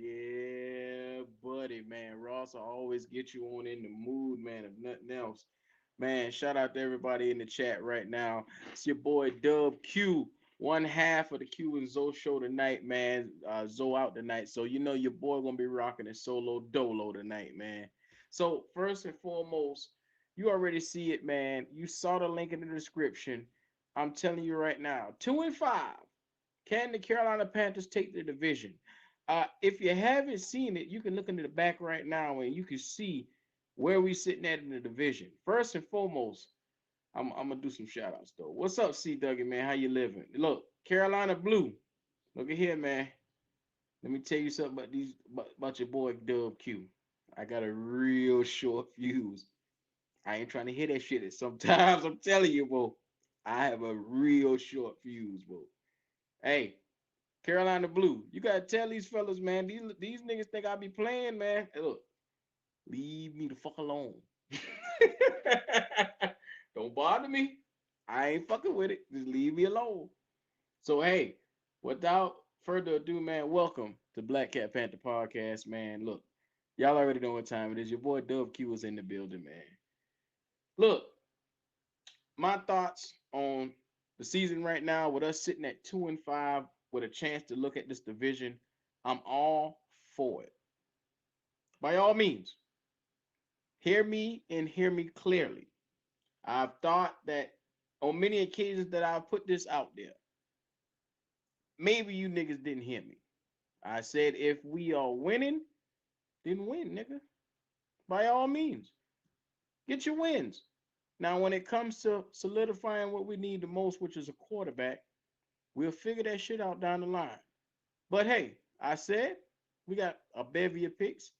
Yeah, buddy, man. Ross will always get you on in the mood, man, if nothing else. Man, shout out to everybody in the chat right now. It's your boy Dub Q, one half of the Q and Zoe show tonight, man. Zoe out tonight. So you know your boy gonna be rocking a solo dolo tonight, man. So first and foremost, you already see it, man. You saw the link in the description. I'm telling you right now, 2-5. Can the Carolina Panthers take the division? If you haven't seen it, you can look into the back right now and you can see where we sitting at in the division. First and foremost, I'm gonna do some shout outs though. What's up, C Dougie, man? How you living? Look, Carolina Blue. Look at here, man. Let me tell you something about your boy Dub Q. I got a real short fuse. I ain't trying to hear that shit. Sometimes I'm telling you, bro. I have a real short fuse, bro. Hey, Carolina Blue. You gotta tell these fellas, man. These niggas think I be playing, man. Hey, look, leave me the fuck alone. Don't bother me. I ain't fucking with it. Just leave me alone. So hey, without further ado, man, welcome to Black Cat Panther Podcast, man. Look, y'all already know what time it is. Your boy Dub Q is in the building, man. Look, my thoughts on the season right now, with us sitting at 2-5 with a chance to look at this division, I'm all for it. By all means, hear me and hear me clearly. I've thought that on many occasions that I've put this out there. Maybe you niggas didn't hear me. I said if we are winning, then win, nigga. By all means, get your wins. Now, when it comes to solidifying what we need the most, which is a quarterback, we'll figure that shit out down the line. But hey, I said we got a bevy of picks,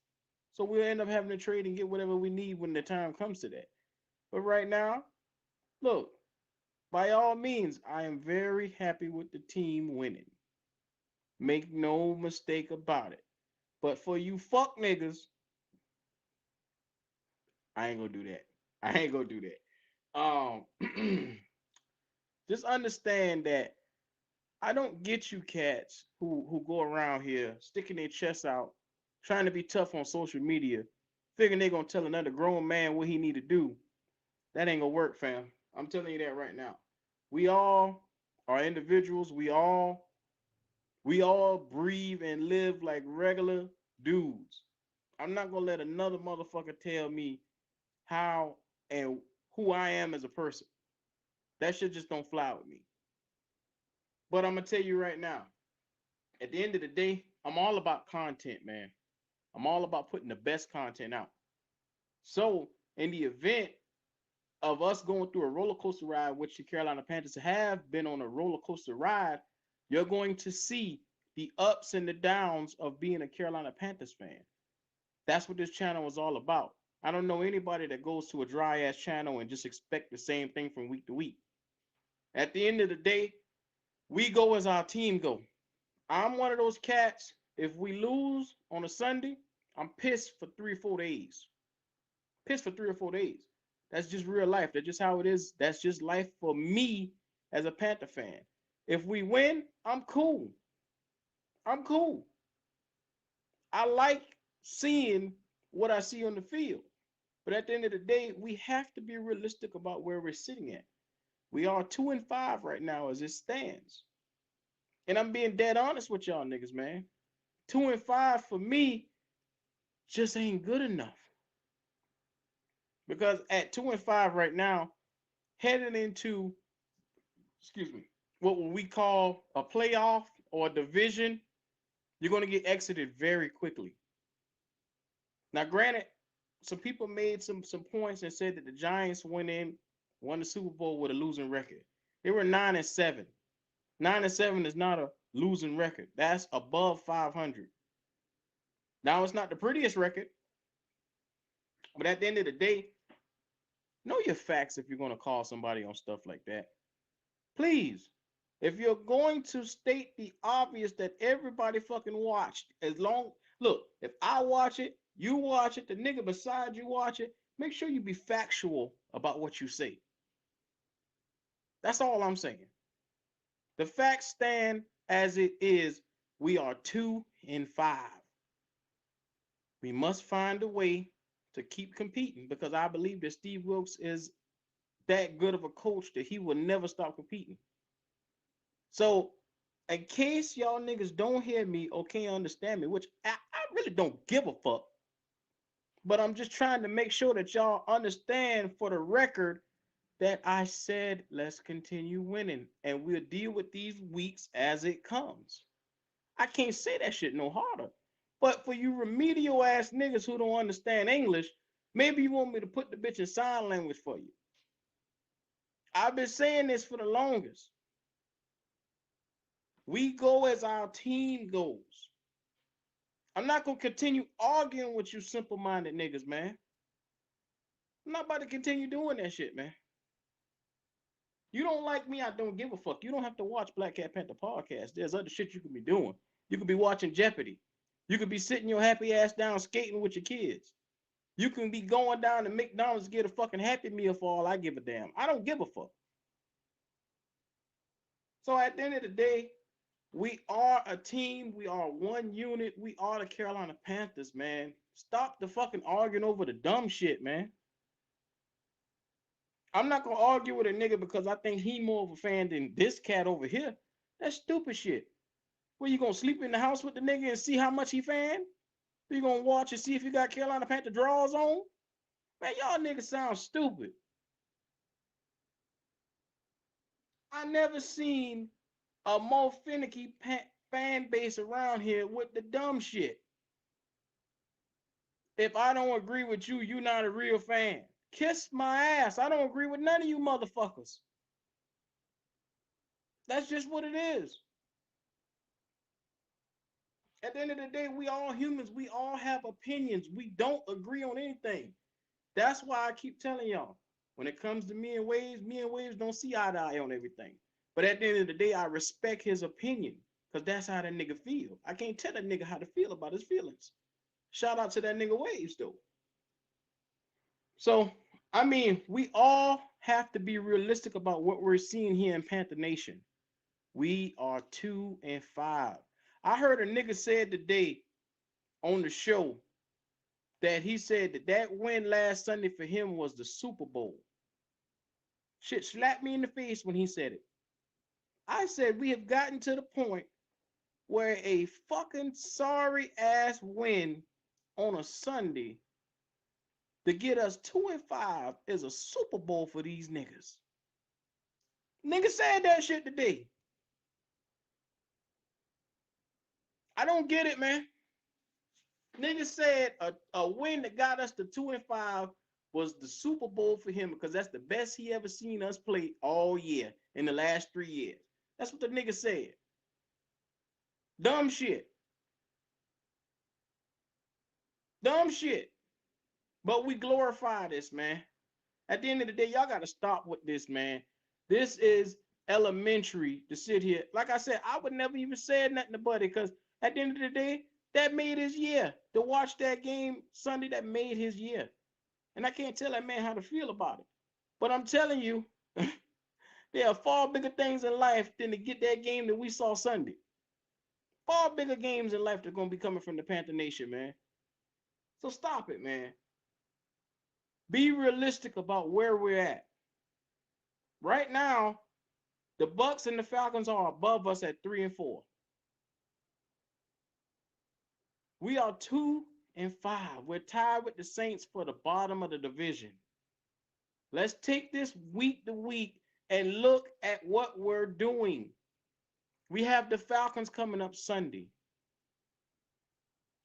so we'll end up having to trade and get whatever we need when the time comes to that. But right now, look, by all means, I am very happy with the team winning. Make no mistake about it. But for you fuck niggas, I ain't gonna do that. I ain't gonna do that. Just understand that I don't get you cats who go around here sticking their chests out, trying to be tough on social media, figuring they gonna tell another grown man what he need to do. That ain't gonna work, fam. I'm telling you that right now. We all are individuals. We all breathe and live like regular dudes. I'm not gonna let another motherfucker tell me how and who I am as a person. That shit just don't fly with me. But I'm gonna tell you right now, at the end of the day, I'm all about content, man. I'm all about putting the best content out. So, in the event of us going through a roller coaster ride, which the Carolina Panthers have been on a roller coaster ride, you're going to see the ups and the downs of being a Carolina Panthers fan. That's what this channel is all about. I don't know anybody that goes to a dry ass channel and just expect the same thing from week to week. At the end of the day, we go as our team go. I'm one of those cats. If we lose on a Sunday, I'm pissed for 3 or 4 days. Pissed for 3 or 4 days. That's just real life. That's just how it is. That's just life for me as a Panther fan. If we win, I'm cool. I'm cool. I like seeing what I see on the field. But at the end of the day, we have to be realistic about where we're sitting at. We are 2-5 right now as it stands. And I'm being dead honest with y'all niggas, man. 2-5 for me just ain't good enough. Because at 2-5 right now, heading into, excuse me, what we call a playoff or a division, you're going to get exited very quickly. Now, granted, some people made some points and said that the Giants won the Super Bowl with a losing record. They were 9-7. 9-7 is not a losing record. That's above 500. Now, it's not the prettiest record, but at the end of the day, know your facts if you're going to call somebody on stuff like that. Please, if you're going to state the obvious that everybody fucking watched, look, if I watch it, you watch it, the nigga beside you watch it, make sure you be factual about what you say. That's all I'm saying. The facts stand as it is. We are 2-5. We must find a way to keep competing because I believe that Steve Wilkes is that good of a coach that he will never stop competing. So, in case y'all niggas don't hear me or can't understand me, which I really don't give a fuck, but I'm just trying to make sure that y'all understand for the record that I said let's continue winning and we'll deal with these weeks as it comes. I can't say that shit no harder. But for you remedial ass niggas who don't understand English, maybe you want me to put the bitch in sign language for you. I've been saying this for the longest. We go as our team goes. I'm not gonna continue arguing with you simple-minded niggas, man. I'm not about to continue doing that shit, man. You don't like me, I don't give a fuck. You don't have to watch Black Cat Panther podcast. There's other shit you could be doing. You could be watching Jeopardy. You could be sitting your happy ass down skating with your kids. You can be going down to McDonald's to get a fucking Happy Meal for all I give a damn. I don't give a fuck. So at the end of the day, we are a team. We are one unit. We are the Carolina Panthers, man. Stop the fucking arguing over the dumb shit, man. I'm not gonna argue with a nigga because I think he more of a fan than this cat over here. That's stupid shit. Where you gonna sleep in the house with the nigga and see how much he fan? You gonna watch and see if he got Carolina Panther draws on? Man, y'all niggas sound stupid. I never seen a more finicky fan base around here with the dumb shit. If I don't agree with you, you're not a real fan. Kiss my ass. I don't agree with none of you motherfuckers. That's just what it is. At the end of the day, we all humans. We all have opinions. We don't agree on anything. That's why I keep telling y'all, when it comes to me and Waves don't see eye to eye on everything. But at the end of the day, I respect his opinion because that's how that nigga feel. I can't tell that nigga how to feel about his feelings. Shout out to that nigga Waves, though. So, I mean, we all have to be realistic about what we're seeing here in Panther Nation. We are 2-5. I heard a nigga said today on the show that he said that win last Sunday for him was the Super Bowl. Shit slapped me in the face when he said it. I said we have gotten to the point where a fucking sorry ass win on a Sunday to get us 2-5 is a Super Bowl for these niggas. Nigga said that shit today. I don't get it, man. Nigga said a win that got us to 2-5 was the Super Bowl for him because that's the best he ever seen us play all year in the last 3 years. That's what the nigga said. Dumb shit. Dumb shit. But we glorify this, man. At the end of the day, y'all got to stop with this, man. This is elementary to sit here. Like I said, I would never even say nothing to Buddy because at the end of the day, that made his year. To watch that game Sunday, that made his year. And I can't tell that man how to feel about it. But I'm telling you, there are far bigger things in life than to get that game that we saw Sunday. Far bigger games in life that are going to be coming from the Panther Nation, man. So stop it, man. Be realistic about where we're at. Right now, the Bucks and the Falcons are above us at 3-4. We are 2-5. We're tied with the Saints for the bottom of the division. Let's take this week to week and look at what we're doing. We have the Falcons coming up Sunday.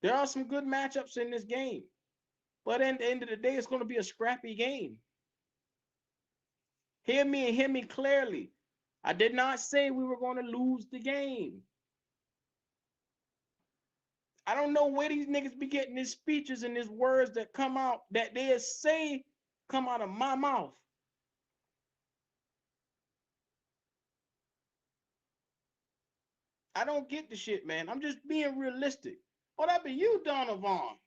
There are some good matchups in this game. But at the end of the day, it's going to be a scrappy game. Hear me and hear me clearly. I did not say we were going to lose the game. I don't know where these niggas be getting these speeches and these words that come out that they say come out of my mouth. I don't get the shit, man. I'm just being realistic. Oh, that be you, Donovan.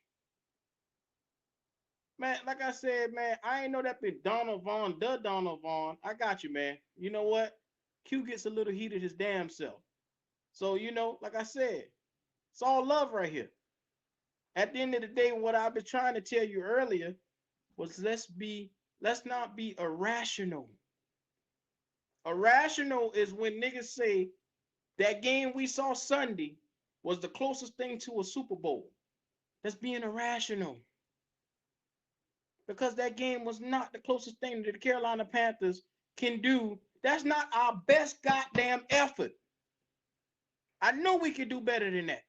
Man, like I said, man, I ain't know that be Donovan, the Donovan. I got you, man. You know what? Q gets a little heated his damn self. So, like I said, it's all love right here. At the end of the day, what I've been trying to tell you earlier was let's not be irrational. Irrational is when niggas say that game we saw Sunday was the closest thing to a Super Bowl. That's being irrational. Because that game was not the closest thing that the Carolina Panthers can do. That's not our best goddamn effort. I know we could do better than that.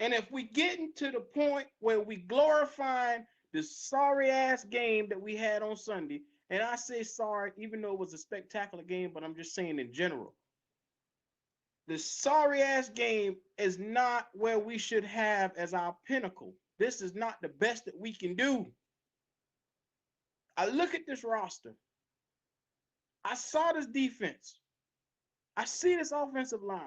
And if we getting to the point where we glorifying the sorry ass game that we had on Sunday, and I say sorry even though it was a spectacular game, but I'm just saying in general, the sorry ass game is not where we should have as our pinnacle. This is not the best that we can do. I look at this roster. I saw this defense. I see this offensive line.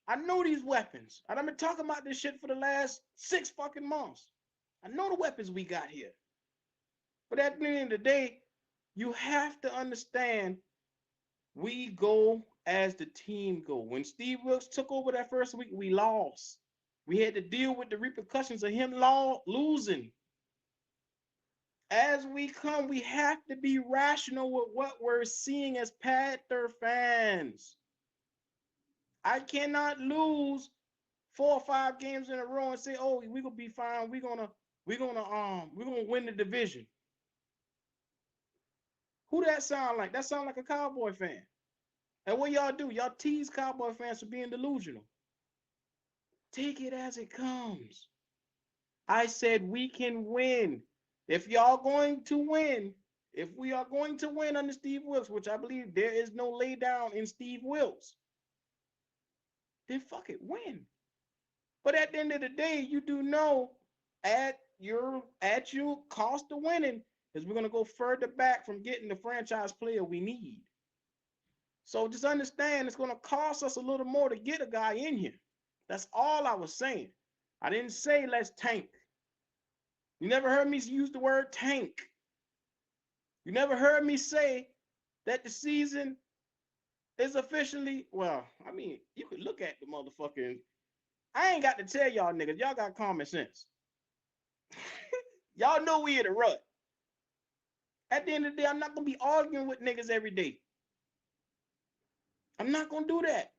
I know these weapons. And I've been talking about this shit for the last 6 fucking months. I know the weapons we got here. But at the end of the day, you have to understand we go as the team go. When Steve Wilkes took over that first week, we lost. We had to deal with the repercussions of him losing. As we come, we have to be rational with what we're seeing as Panther fans. I cannot lose 4 or 5 games in a row and say, "Oh, we're gonna be fine. We're gonna win the division." Who that sound like? That sound like a Cowboy fan. And what y'all do? Y'all tease Cowboy fans for being delusional. Take it as it comes. I said we can win. If y'all going to win, if we are going to win under Steve Wilkes, which I believe there is no lay down in Steve Wilkes, then fuck it, win. But at the end of the day, you do know at your cost of winning is we're gonna go further back from getting the franchise player we need. So just understand it's gonna cost us a little more to get a guy in here. That's all I was saying. I didn't say let's tank. You never heard me use the word tank. You never heard me say that the season is officially, well, I mean, you could look at the motherfucking, I ain't got to tell y'all niggas, y'all got common sense. Y'all know we in a rut. At the end of the day, I'm not going to be arguing with niggas every day. I'm not going to do that.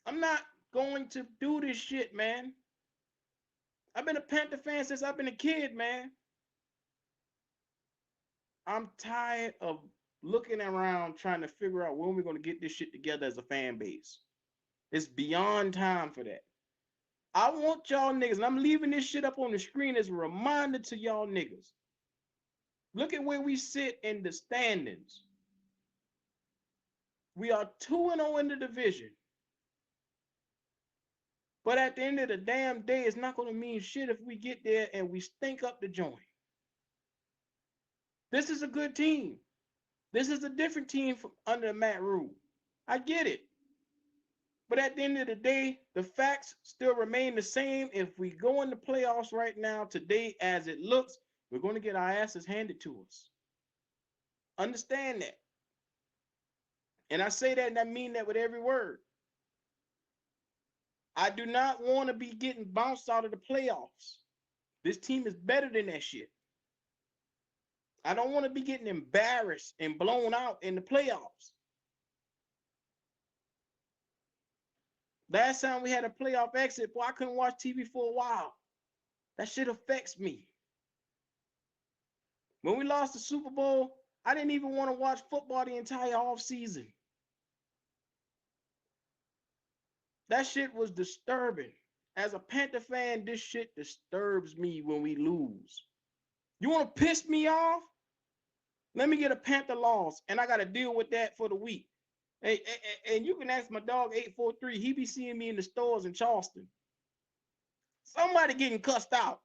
I'm not going to do this shit, man. I've been a Panther fan since I've been a kid, man. I'm tired of looking around trying to figure out when we're going to get this shit together as a fan base. It's beyond time for that. I want y'all niggas, and I'm leaving this shit up on the screen as a reminder to y'all niggas. Look at where we sit in the standings. We are 2-0 in the division. But at the end of the damn day, it's not going to mean shit if we get there and we stink up the joint. This is a good team. This is a different team from under Matt Rhule. I get it. But at the end of the day, the facts still remain the same. If we go in the playoffs right now, today, as it looks, we're going to get our asses handed to us. Understand that. And I say that and I mean that with every word. I do not want to be getting bounced out of the playoffs. This team is better than that shit. I don't want to be getting embarrassed and blown out in the playoffs. Last time we had a playoff exit, boy, I couldn't watch TV for a while. That shit affects me. When we lost the Super Bowl, I didn't even want to watch football the entire off season. That shit was disturbing. As a Panther fan, this shit disturbs me when we lose. You want to piss me off? Let me get a Panther loss, and I got to deal with that for the week. Hey, and you can ask my dog 843. He be seeing me in the stores in Charleston. Somebody getting cussed out.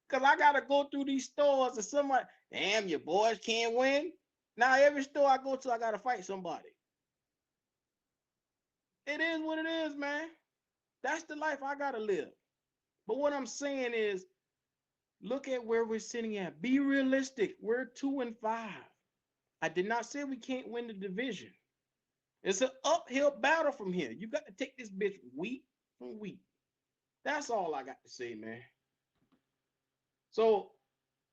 Because I got to go through these stores and somebody, damn, your boys can't win. Now, every store I go to, I got to fight somebody. It is what it is, man. That's the life I got to live. But what I'm saying is, look at where we're sitting at. Be realistic. We're 2-5. I did not say we can't win the division. It's an uphill battle from here. You got to take this bitch week from week. That's all I got to say, man. So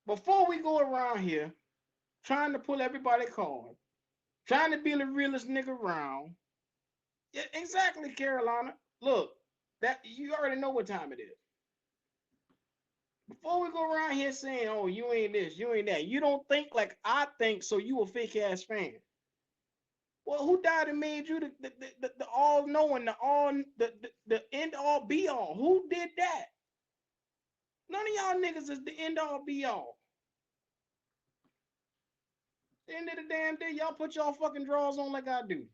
before we go around here trying to pull everybody card, trying to be the realest nigga around. Yeah, exactly, Carolina. Look, that you already know what time it is. Before we go around here saying, "Oh, you ain't this, you ain't that," you don't think like I think, so you a fake ass fan. Well, who died and made you the all knowing, the end all be all? Who did that? None of y'all niggas is the end all be all. At the end of the damn day, y'all put y'all fucking drawers on like I do.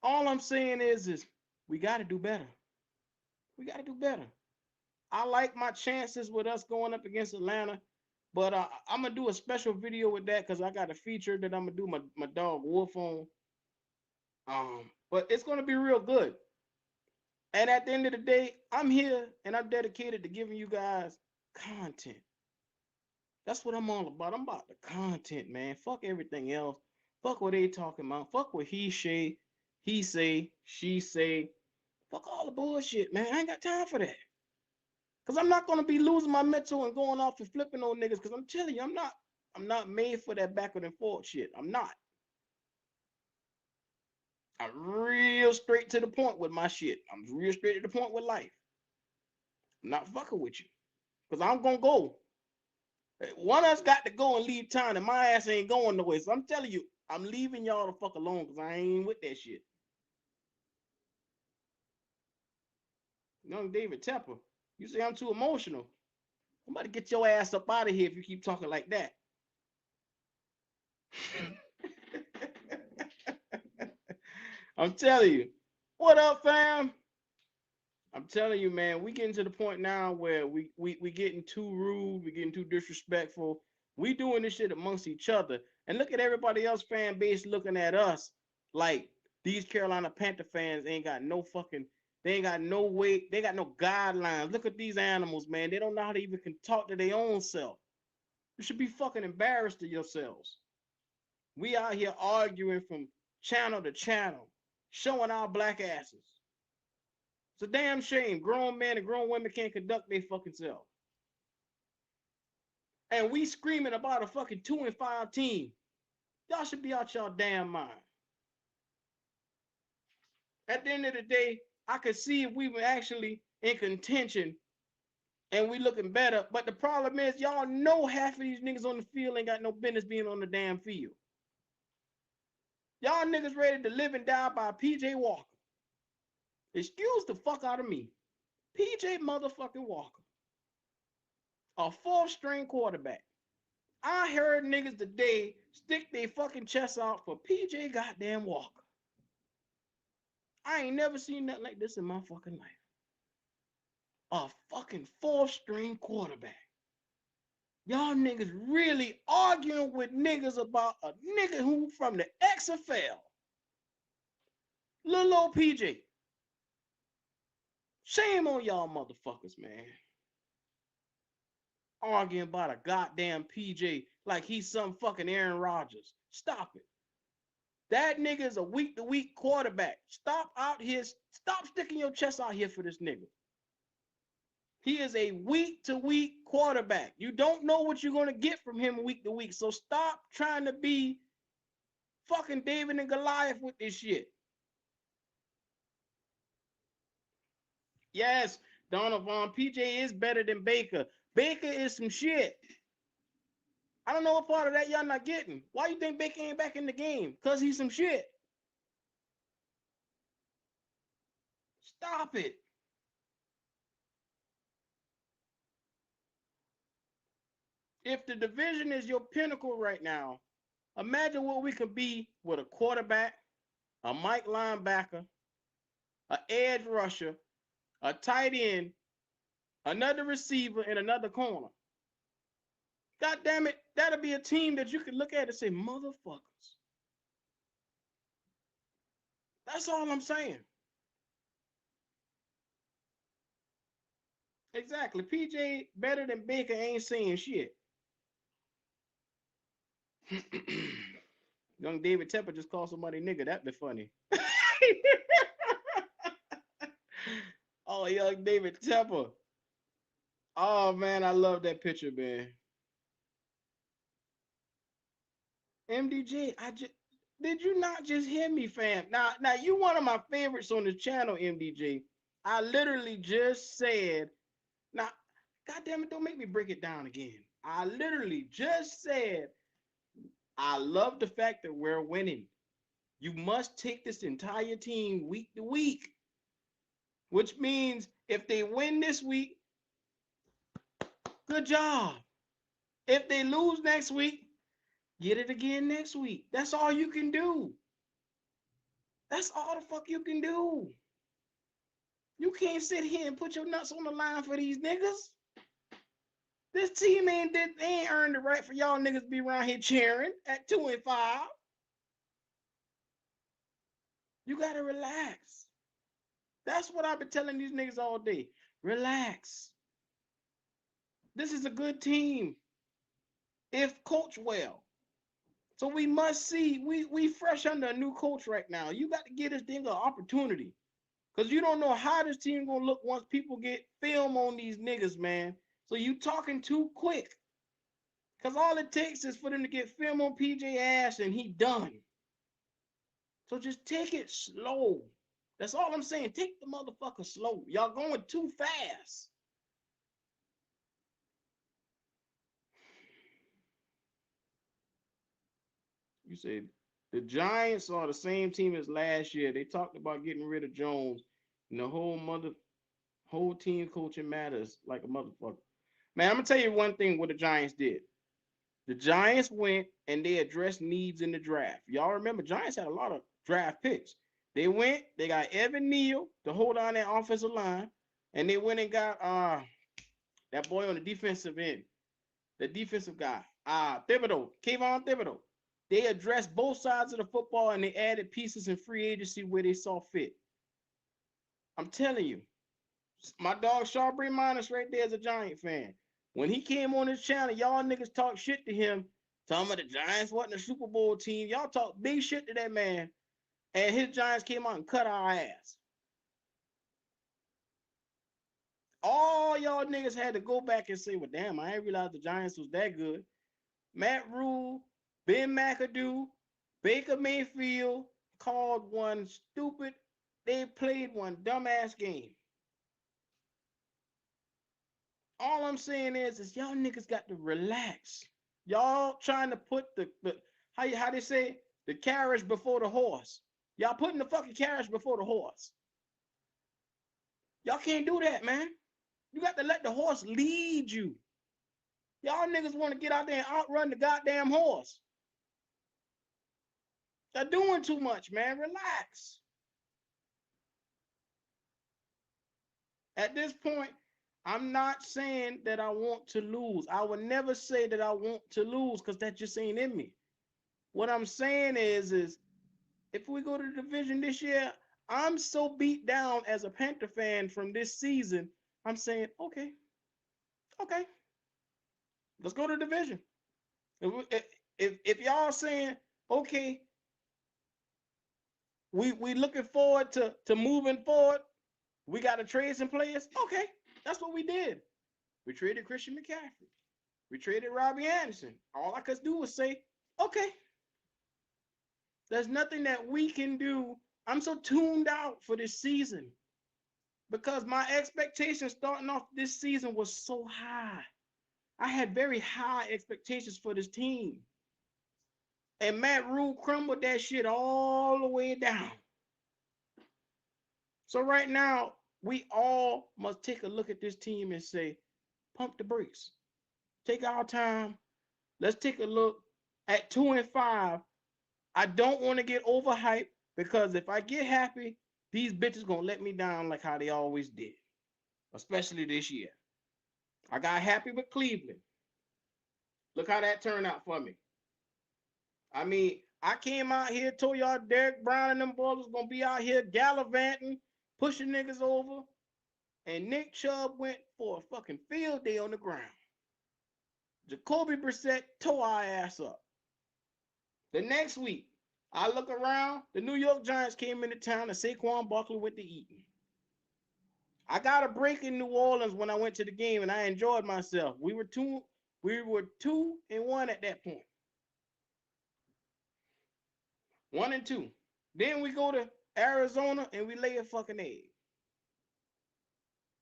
All I'm saying is we got to do better. We got to do better. I like my chances with us going up against Atlanta, but I'm gonna do a special video with that because I got a feature that I'm gonna do my dog Wolf on. But it's gonna be real good. And at the end of the day, I'm here and I'm dedicated to giving you guys content. That's what I'm all about. I'm about the content, man. Fuck everything else. Fuck what they talking about. Fuck what he say, she say. Fuck all the bullshit, man. I ain't got time for that. Cause I'm not gonna be losing my mental and going off and flipping on niggas. Cause I'm telling you, I'm not made for that backward and forward shit. I'm not. I'm real straight to the point with my shit. I'm real straight to the point with life. I'm not fucking with you. Cause I'm gonna go. One of us got to go and leave town, and my ass ain't going nowhere. So I'm telling you, I'm leaving y'all the fuck alone because I ain't with that shit. Young David Tepper, you say I'm too emotional. I'm about to get your ass up out of here if you keep talking like that. I'm telling you. What up, fam? I'm telling you, man, we getting to the point now where we getting too rude, we getting too disrespectful. We doing this shit amongst each other. And look at everybody else fan base looking at us like these Carolina Panther fans ain't got no fucking, they ain't got no way, they got no guidelines. Look at these animals, man. They don't know how to even can talk to their own self. You should be fucking embarrassed of yourselves. We out here arguing from channel to channel, showing our black asses. It's a damn shame. Grown men and grown women can't conduct their fucking self. And we screaming about a fucking 2-5 team. Y'all should be out y'all damn mind. At the end of the day, I could see if we were actually in contention and we looking better. But the problem is, y'all know half of these niggas on the field ain't got no business being on the damn field. Y'all niggas ready to live and die by PJ Walker. Excuse the fuck out of me. PJ motherfucking Walker. A 4th-string quarterback. I heard niggas today stick their fucking chest out for PJ goddamn Walker. I ain't never seen nothing like this in my fucking life. A fucking 4th-string quarterback. Y'all niggas really arguing with niggas about a nigga who from the XFL. Little old PJ. Shame on y'all motherfuckers, man. Arguing about a goddamn PJ like he's some fucking Aaron Rodgers. Stop it. That nigga is a week-to-week quarterback. Stop sticking your chest out here for this nigga. He is a week-to-week quarterback. You don't know what you're going to get from him week to week. So stop trying to be fucking David and Goliath with this shit. Yes, Donovan, PJ is better than Baker. Baker is some shit. I don't know what part of that y'all not getting. Why you think Baker ain't back in the game? Because he's some shit. Stop it. If the division is your pinnacle right now, imagine what we could be with a quarterback, a Mike linebacker, an edge rusher, a tight end, another receiver, and another corner. God damn it, that'll be a team that you could look at and say, motherfuckers. That's all I'm saying. Exactly. PJ better than Baker ain't saying shit. Young David Tepper just called somebody nigga. That'd be funny. Oh, young David Tepper. Oh man, I love that picture, man. MDJ, I just did you not just hear me, fam? Now you one of my favorites on the channel, MDJ. I literally just said, now, God damn it, don't make me break it down again. I literally just said, I love the fact that we're winning. You must take this entire team week to week, which means if they win this week, good job. If they lose next week, get it again next week. That's all you can do. That's all the fuck you can do. You can't sit here and put your nuts on the line for these niggas. This team ain't earned the right for y'all niggas to be around here cheering at 2-5. You gotta relax. That's what I've been telling these niggas all day. Relax. This is a good team if coached well. So we must see, we fresh under a new coach right now. You got to give this thing an opportunity. Because you don't know how this team gonna look once people get film on these niggas, man. So you talking too quick. Because all it takes is for them to get film on PJ Ash and he done. So just take it slow. That's all I'm saying. Take the motherfucker slow. Y'all going too fast. You said the Giants are the same team as last year. They talked about getting rid of Jones, and the whole team coaching matters like a motherfucker. Man, I'm gonna tell you one thing what the Giants did. The Giants went and they addressed needs in the draft. Y'all remember Giants had a lot of draft picks. They went, they got Evan Neal to hold on that offensive line, and they went and got that boy on the defensive end, the defensive guy, Thibodeau, Kayvon Thibodeau. They addressed both sides of the football and they added pieces in free agency where they saw fit. I'm telling you, my dog Charbry Minus right there is a Giant fan. When he came on this channel, y'all niggas talk shit to him, talking about the Giants wasn't a Super Bowl team. Y'all talk big shit to that man, and his Giants came out and cut our ass. All y'all niggas had to go back and say, well, damn, I didn't realize the Giants was that good. Matt Rhule, Ben McAdoo, Baker Mayfield called one stupid, they played one dumbass game. All I'm saying is y'all niggas got to relax. Y'all trying to put the how they say the carriage before the horse. Y'all putting the fucking carriage before the horse. Y'all can't do that, man. You got to let the horse lead you. Y'all niggas want to get out there and outrun the goddamn horse. They're doing too much, man. Relax. At this point, I'm not saying that I want to lose. I would never say that I want to lose because that just ain't in me. What I'm saying is if we go to the division this year, I'm so beat down as a Panther fan from this season. I'm saying, okay, let's go to the division. If y'all saying, okay, we looking forward to moving forward, we got to trade some players. Okay, that's what we did. We traded Christian McCaffrey. We traded Robbie Anderson. All I could do was say, okay, there's nothing that we can do. I'm so tuned out for this season because my expectations starting off this season was so high. I had very high expectations for this team. And Matt Rhule crumbled that shit all the way down. So right now, we all must take a look at this team and say, pump the brakes. Take our time. Let's take a look at 2-5. I don't want to get overhyped because if I get happy, these bitches gonna let me down like how they always did, especially this year. I got happy with Cleveland. Look how that turned out for me. I mean, I came out here, told y'all Derek Brown and them boys was gonna be out here gallivanting, pushing niggas over, and Nick Chubb went for a fucking field day on the ground. Jacoby Brissett tore our ass up. The next week, I look around. The New York Giants came into town, and Saquon Barkley went to Eaton. I got a break in New Orleans when I went to the game, and I enjoyed myself. We were 2-1 at that point. 1-2. Then we go to Arizona and we lay a fucking egg.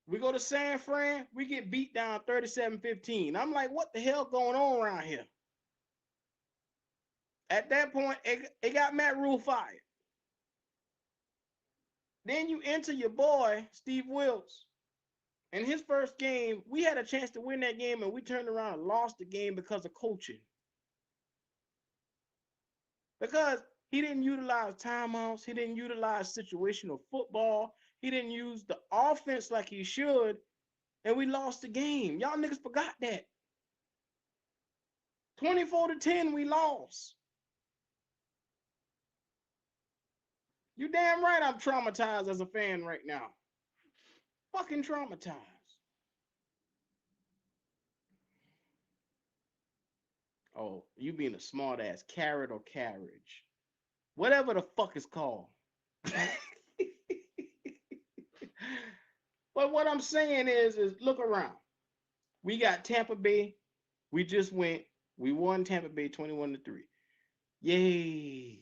We go to San Fran, we get beat down 37-15. I'm like, what the hell going on around here? At that point, it got Matt Rhule fired. Then you enter your boy, Steve Wilkes. In his first game, we had a chance to win that game, and we turned around and lost the game because of coaching. Because he didn't utilize timeouts. He didn't utilize situational football. He didn't use the offense like he should, and we lost the game. Y'all niggas forgot that. 24-10, we lost. You damn right I'm traumatized as a fan right now. Fucking traumatized. Oh, you being a smart ass, carrot or carriage. Whatever the fuck it's called. But what I'm saying is look around. We got Tampa Bay. We just went. We won Tampa Bay 21-3. Yay.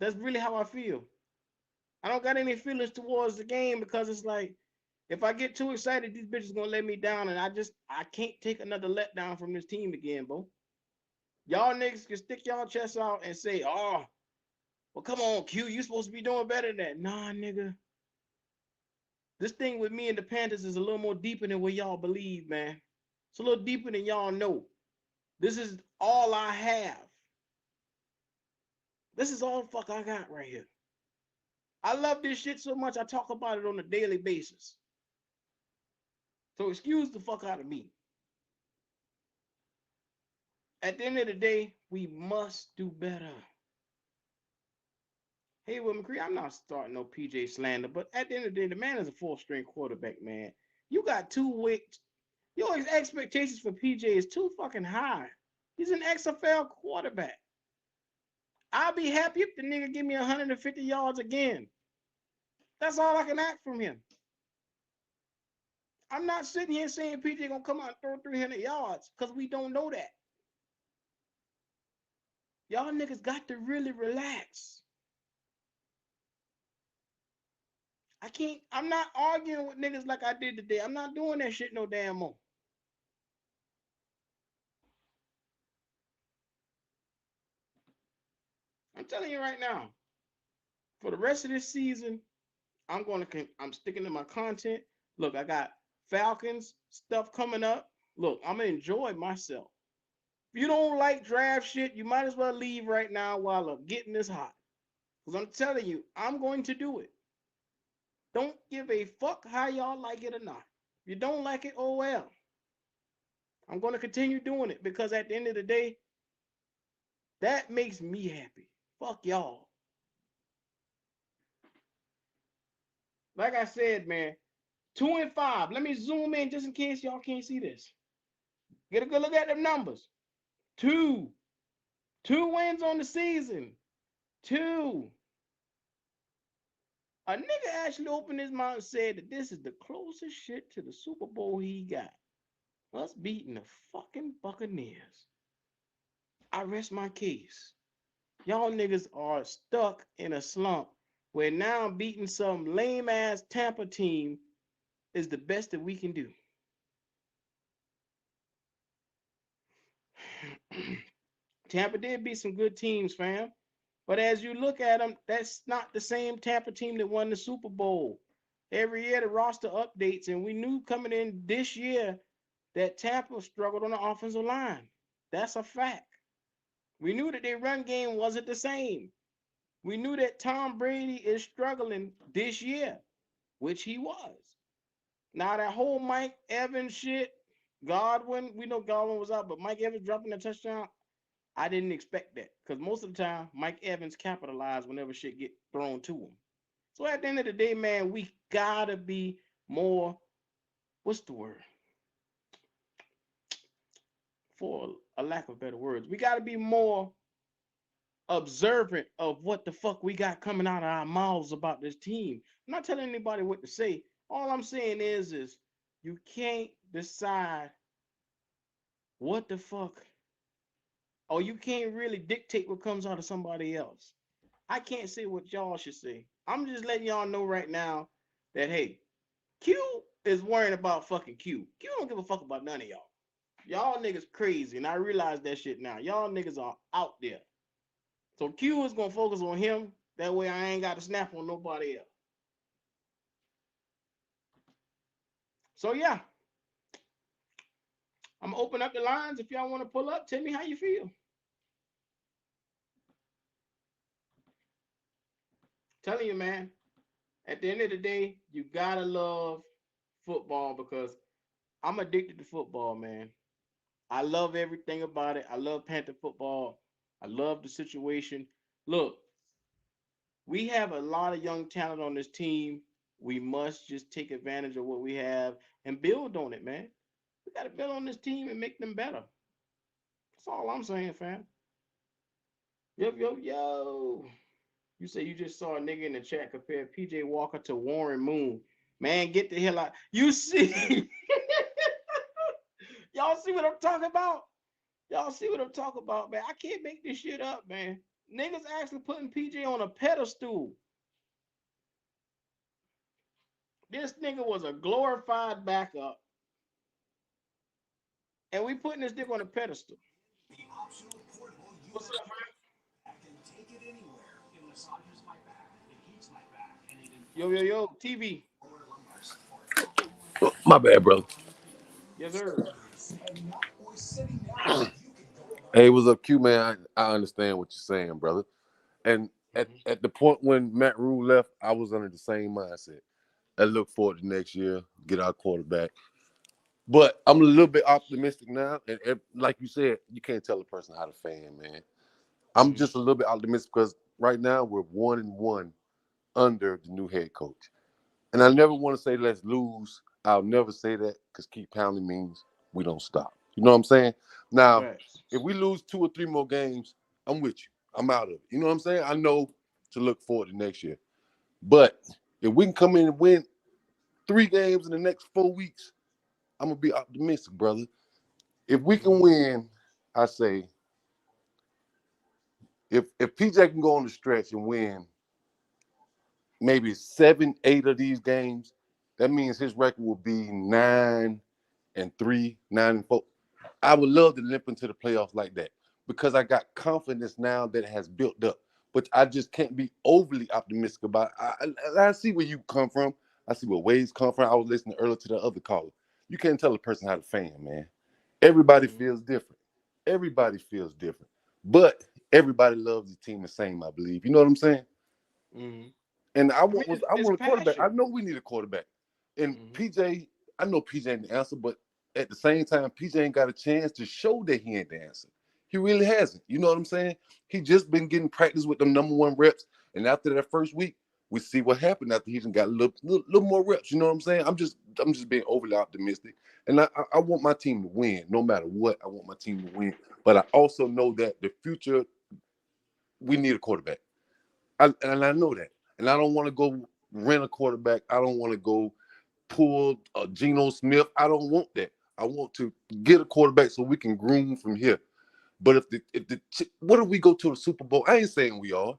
That's really how I feel. I don't got any feelings towards the game because it's like, if I get too excited, these bitches gonna let me down, and I can't take another letdown from this team again, bro. Y'all niggas can stick y'all chests out and say, oh, well, come on, Q, you supposed to be doing better than that. Nah, nigga. This thing with me and the Panthers is a little more deeper than what y'all believe, man. It's a little deeper than y'all know. This is all I have. This is all the fuck I got right here. I love this shit so much, I talk about it on a daily basis. So excuse the fuck out of me. At the end of the day, we must do better. Hey, Will McCree, I'm not starting no PJ slander, but at the end of the day, the man is a fourth-string quarterback, man. You got 2 weeks. Your expectations for PJ is too fucking high. He's an XFL quarterback. I'll be happy if the nigga give me 150 yards again. That's all I can ask from him. I'm not sitting here saying PJ gonna come out and throw 300 yards because we don't know that. Y'all niggas got to really relax. I'm not arguing with niggas like I did today. I'm not doing that shit no damn more. I'm telling you right now, for the rest of this season, I'm sticking to my content. Look, I got Falcons stuff coming up. Look, I'm gonna enjoy myself. If you don't like draft shit, you might as well leave right now while I'm getting this hot. Because I'm telling you, I'm going to do it. Don't give a fuck how y'all like it or not. If you don't like it, oh well. I'm going to continue doing it because at the end of the day, that makes me happy. Fuck y'all. Like I said, man, 2-5. Let me zoom in just in case y'all can't see this. Get a good look at them numbers. 2 wins on the season. 2. A nigga actually opened his mouth and said that this is the closest shit to the Super Bowl he got. Us beating the fucking Buccaneers. I rest my case. Y'all niggas are stuck in a slump where now beating some lame ass Tampa team is the best that we can do. Tampa did beat some good teams, fam. But as you look at them, that's not the same Tampa team that won the Super Bowl. Every year the roster updates, and we knew coming in this year that Tampa struggled on the offensive line. That's a fact. We knew that their run game wasn't the same. We knew that Tom Brady is struggling this year, which he was. Now that whole Mike Evans shit, Godwin, we know Godwin was out, but Mike Evans dropping a touchdown, I didn't expect that because most of the time Mike Evans capitalized whenever shit get thrown to him. So at the end of the day, man, we gotta be more, what's the word? For a lack of better words, we gotta be more observant of what the fuck we got coming out of our mouths about this team. I'm not telling anybody what to say. All I'm saying is you can't decide what the fuck, or you can't really dictate what comes out of somebody else. I can't say what y'all should say. I'm just letting y'all know right now that hey, Q is worrying about fucking Q. Q don't give a fuck about none of y'all. Y'all niggas crazy, and I realize that shit now. Y'all niggas are out there. So Q is gonna focus on him. That way I ain't got to snap on nobody else. So yeah, I'm gonna open up the lines. If y'all want to pull up, tell me how you feel. Telling you, man. At the end of the day, you gotta love football because I'm addicted to football, man. I love everything about it. I love Panther football. I love the situation. Look, we have a lot of young talent on this team. We must just take advantage of what we have and build on it, man. We got to build on this team and make them better. That's all I'm saying, fam. Yo, yo, yo. You say you just saw a nigga in the chat compare PJ Walker to Warren Moon. Man, get the hell out. You see? Y'all see what I'm talking about? Y'all see what I'm talking about, man? I can't make this shit up, man. Niggas actually putting PJ on a pedestal. This nigga was a glorified backup, and we putting this nigga on a pedestal. What's up, yo, yo, yo, TV. My bad, brother. Yes, sir. Hey, what's up, Q man? I understand what you're saying, brother. And Mm-hmm. at the point when Matt Rule left, I was under the same mindset. I look forward to next year, get our quarterback. But I'm a little bit optimistic now. And like you said, you can't tell a person how to fan, man. I'm Mm-hmm. just a little bit optimistic because right now we're 1-1 under the new head coach. And I never want to say let's lose. I'll never say that because keep pounding means we don't stop. You know what I'm saying? Now, Facts. if we lose 2 or 3 more games, I'm with you. I'm out of it. You know what I'm saying? I know to look forward to next year. But if we can come in and win 3 games in the next 4 weeks, I'm gonna be optimistic, brother. If we can Mm-hmm. win, I say if PJ can go on the stretch and win maybe 7, 8 of these games, that means his record will be 9-3, 9-4. I would love to limp into the playoffs like that because I got confidence now that it has built up. But I just can't be overly optimistic about it. I see where you come from. I see where Wade's come from. I was listening earlier to the other caller. You can't tell a person how to fan, man. Everybody Mm-hmm. feels different. Everybody feels different. But everybody loves the team the same, I believe. You know what I'm saying? Mm-hmm. And I mean, I it's want a quarterback. I passion. know we need a quarterback. And Mm-hmm. PJ, I know PJ ain't the answer, but at the same time, PJ ain't got a chance to show that he ain't the answer. He really hasn't. You know what I'm saying? He just been getting practice with them #1 reps. And after that first week, we see what happened after he got a little more reps. You know what I'm saying? I'm just being overly optimistic. And I want my team to win, no matter what. I want my team to win. But I also know that the future, we need a quarterback. And I know that. And I don't want to go rent a quarterback. I don't want to go pull a Geno Smith. I don't want that. I want to get a quarterback so we can groom from here. But what if we go to the Super Bowl? I ain't saying we are,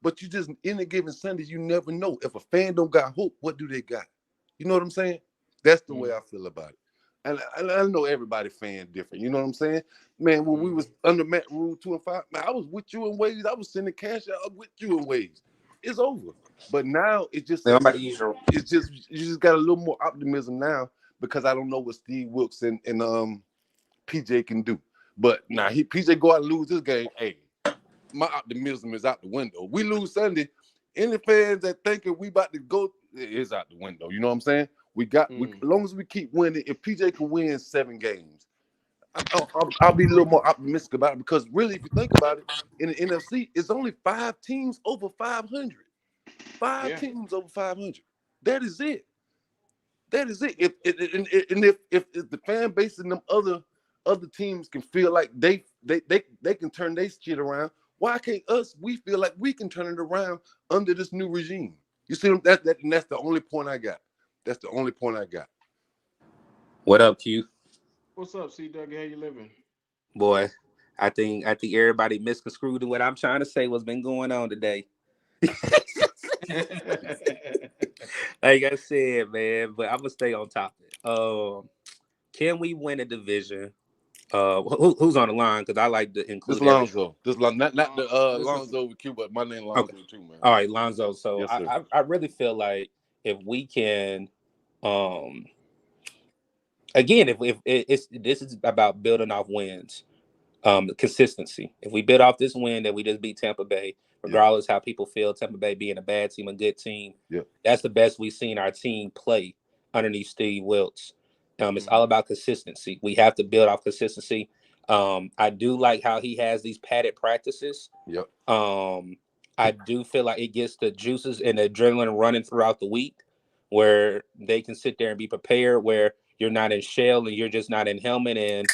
but you just in a given Sunday, you never know. If a fan don't got hope, what do they got? You know what I'm saying? That's the way Mm-hmm. I feel about it. And I know everybody fan different. You know what I'm saying? Man, when we Mm-hmm. was under Matt Rule 2-5, man, I was with you in ways. I was sending cash out with you in ways. It's over. But now Man, I'm about to use your. it's just you just got a little more optimism now because I don't know what Steve Wilkes and PJ can do. But now PJ go out and lose this game. Hey, my optimism is out the window. We lose Sunday. Any fans that thinking we about to go is out the window. You know what I'm saying? Mm-hmm. As long as we keep winning. If PJ can win 7 games, I'll be a little more optimistic about it because really, if you think about it, in the NFC, it's only 5 teams over 500. Five Yeah. teams over 500. That is it. That is it. If the fan base and them other teams can feel like they can turn their shit around, Why can't us? We feel like we can turn it around under this new regime. You see, and that's the only point I got. That's the only point I got. What up, Q? What's up, C Doug? How you living? Boy, I think everybody misconstrued what I'm trying to say. What's been going on today? Like I said, man, but I'm gonna stay on topic. Can we win a division? Who's on the line? Because I like to This include every. Lonzo, not the This is Lonzo with Q, but my name Okay, Lonzo too, man. all right, Lonzo. So Yes, sir. I really feel like if we can, um, again, if it's this is about building off wins. Consistency. If we build off this win that we just beat Tampa Bay, Yep. regardless how people feel, Tampa Bay being a bad team, a good team, Yep. that's the best we've seen our team play underneath Steve Wilkes. It's all Mhm. about consistency. We have to build off consistency. I do like how he has these padded practices. Yep. Um, I do feel like it gets the juices and the adrenaline running throughout the week, where they can sit there and be prepared. Where you're not in shell and you're just not in helmet and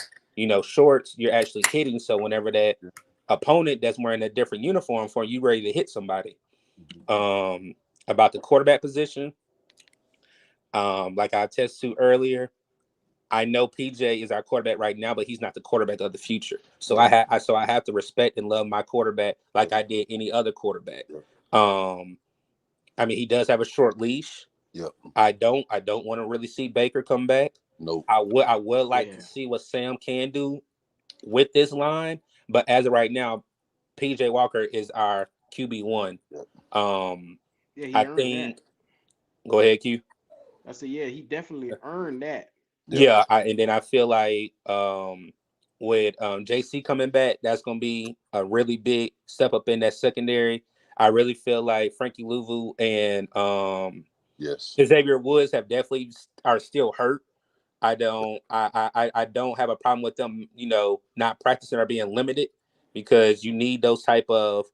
shorts. You're actually hitting. So whenever that Yep. opponent that's wearing a different uniform for you, ready to hit somebody. Mhm. About the quarterback position, like I attested to earlier, I know PJ is our quarterback right now, but he's not the quarterback of the future. So Yep. I have to respect and love my quarterback like Yep. I did any other quarterback. Yep. Um, I mean, he does have a short leash. Yep. I don't want to really see Baker come back. Nope. I would like to Yeah. see what Sam can do with this line, but as of right now, PJ Walker is our QB1. Yep. Um, Yeah, he I earned that. think. Go ahead, Q. I said, yeah, he definitely earned that. Yep. Yeah, and then I feel like with JC coming back, that's gonna be a really big step up in that secondary. I really feel like Frankie Louvu and Yes. Xavier Woods have definitely are still hurt. I don't have a problem with them, not practicing or being limited because you need those type of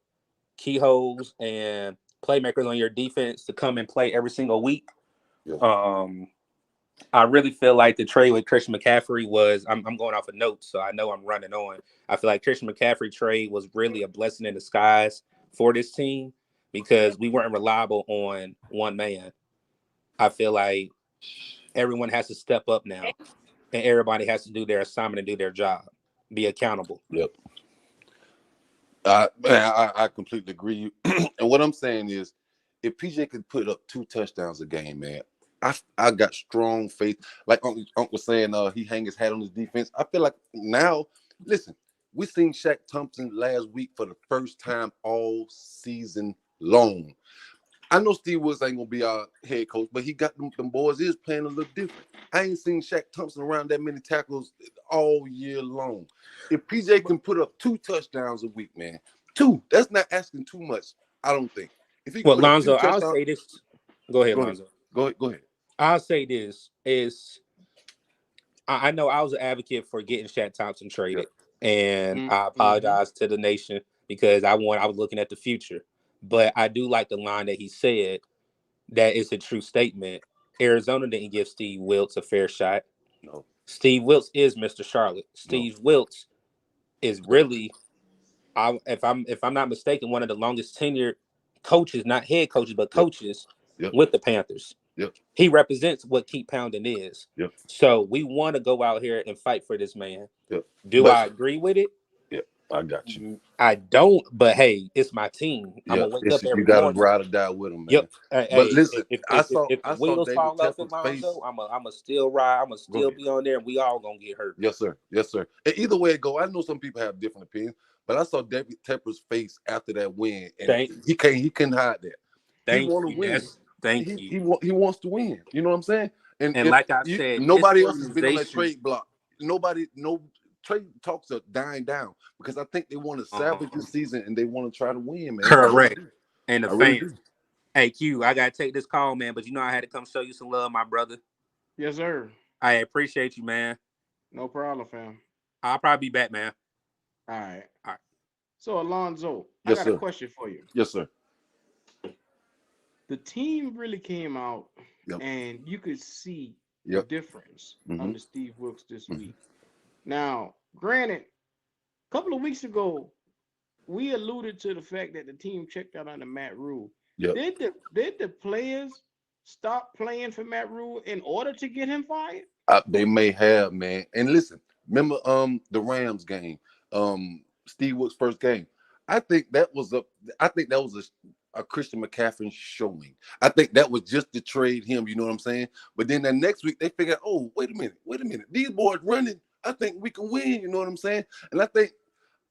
keyholes and playmakers on your defense to come and play every single week. Yep. Um, I really feel like the trade with Christian McCaffrey was. I'm going off of notes, so I know I'm running on. I feel like Christian McCaffrey trade was really a blessing in disguise for this team because we weren't reliable on one man. I feel like everyone has to step up now, and everybody has to do their assignment and do their job, be accountable. Yep. I completely agree. And what I'm saying is, if PJ could put up 2 touchdowns a game, man, I got strong faith. Like Uncle was saying, he hang his hat on his defense. I feel like now, listen, we seen Shaq Thompson last week for the first time all season long. I know Steve Wilkes ain't gonna be our head coach, but he got them boys is playing a little different. I ain't seen Shaq Thompson around that many tackles all year long. If PJ But can put up 2 touchdowns a week, man, that's not asking too much. I don't think. If he can Well, put up two Lonzo, I'll touchdowns, say this. Go ahead, go ahead, Lonzo. go ahead. I'll say this is I know I was an advocate for getting Shaq Thompson Yeah, traded, and I mm-hmm. apologize to the nation because I was looking at the future. But I do like the line that he said that is a true statement. Arizona didn't give Steve Wilkes a fair shot. no, Steve Wilkes is Mr. Charlotte. no, Steve Wilkes is really, if I'm not mistaken, one of the longest tenured coaches, not head coaches, but yep, coaches yep, with the Panthers. yep, He represents what keep pounding is. yep, So we want to go out here and fight for this man. yep. Do But I agree with it? yeah, I got you. I don't, but hey, it's my team. I'm Yeah, gonna wake it's up you every got to morning. ride or die with him, Yep. man. Hey, But hey, listen, if the I saw wheels David fall off in Tepper's face. Lonzo, I'm a still ride. I'm gonna Go still ahead. be on there, and we all gonna get hurt. Yes, sir. Yes, sir. And either way it go, I know some people have different opinions, but I saw David Tepper's face after that win, and Thank, he couldn't hide that. He thank want to you. win. Thank you. He wants to win. You know what I'm saying? And And if like I said, this nobody else has been on that organization, trade block, no trade talks are dying down because I think they want to salvage um, this season and they want to try to win, man. I really correct. do. And the I really fans. do. Hey Q, I gotta take this call, man. But I had to come show you some love, my brother. Yes, sir. I appreciate you, man. No problem, fam. I'll probably be back, man. All right. All right. So, Alonzo, I Yes, got a sir. question for you. Yes, sir. The team really came out, Yep. and you could see the Yep. difference Mm-hmm. under Steve Wilkes this Mm-hmm. week. Now, granted, a couple of weeks ago, we alluded to the fact that the team checked out under Matt Rule. Yep. Did the players stop playing for Matt Rule in order to get him fired? They may have, man. And listen, remember the Rams game, Steve Wood's first game. I think that was a Christian McCaffrey showing. I think that was just to trade him, you know what I'm saying? But then the next week they figured, oh, wait a minute. These boys running. I think we can win, you know what I'm saying? And I think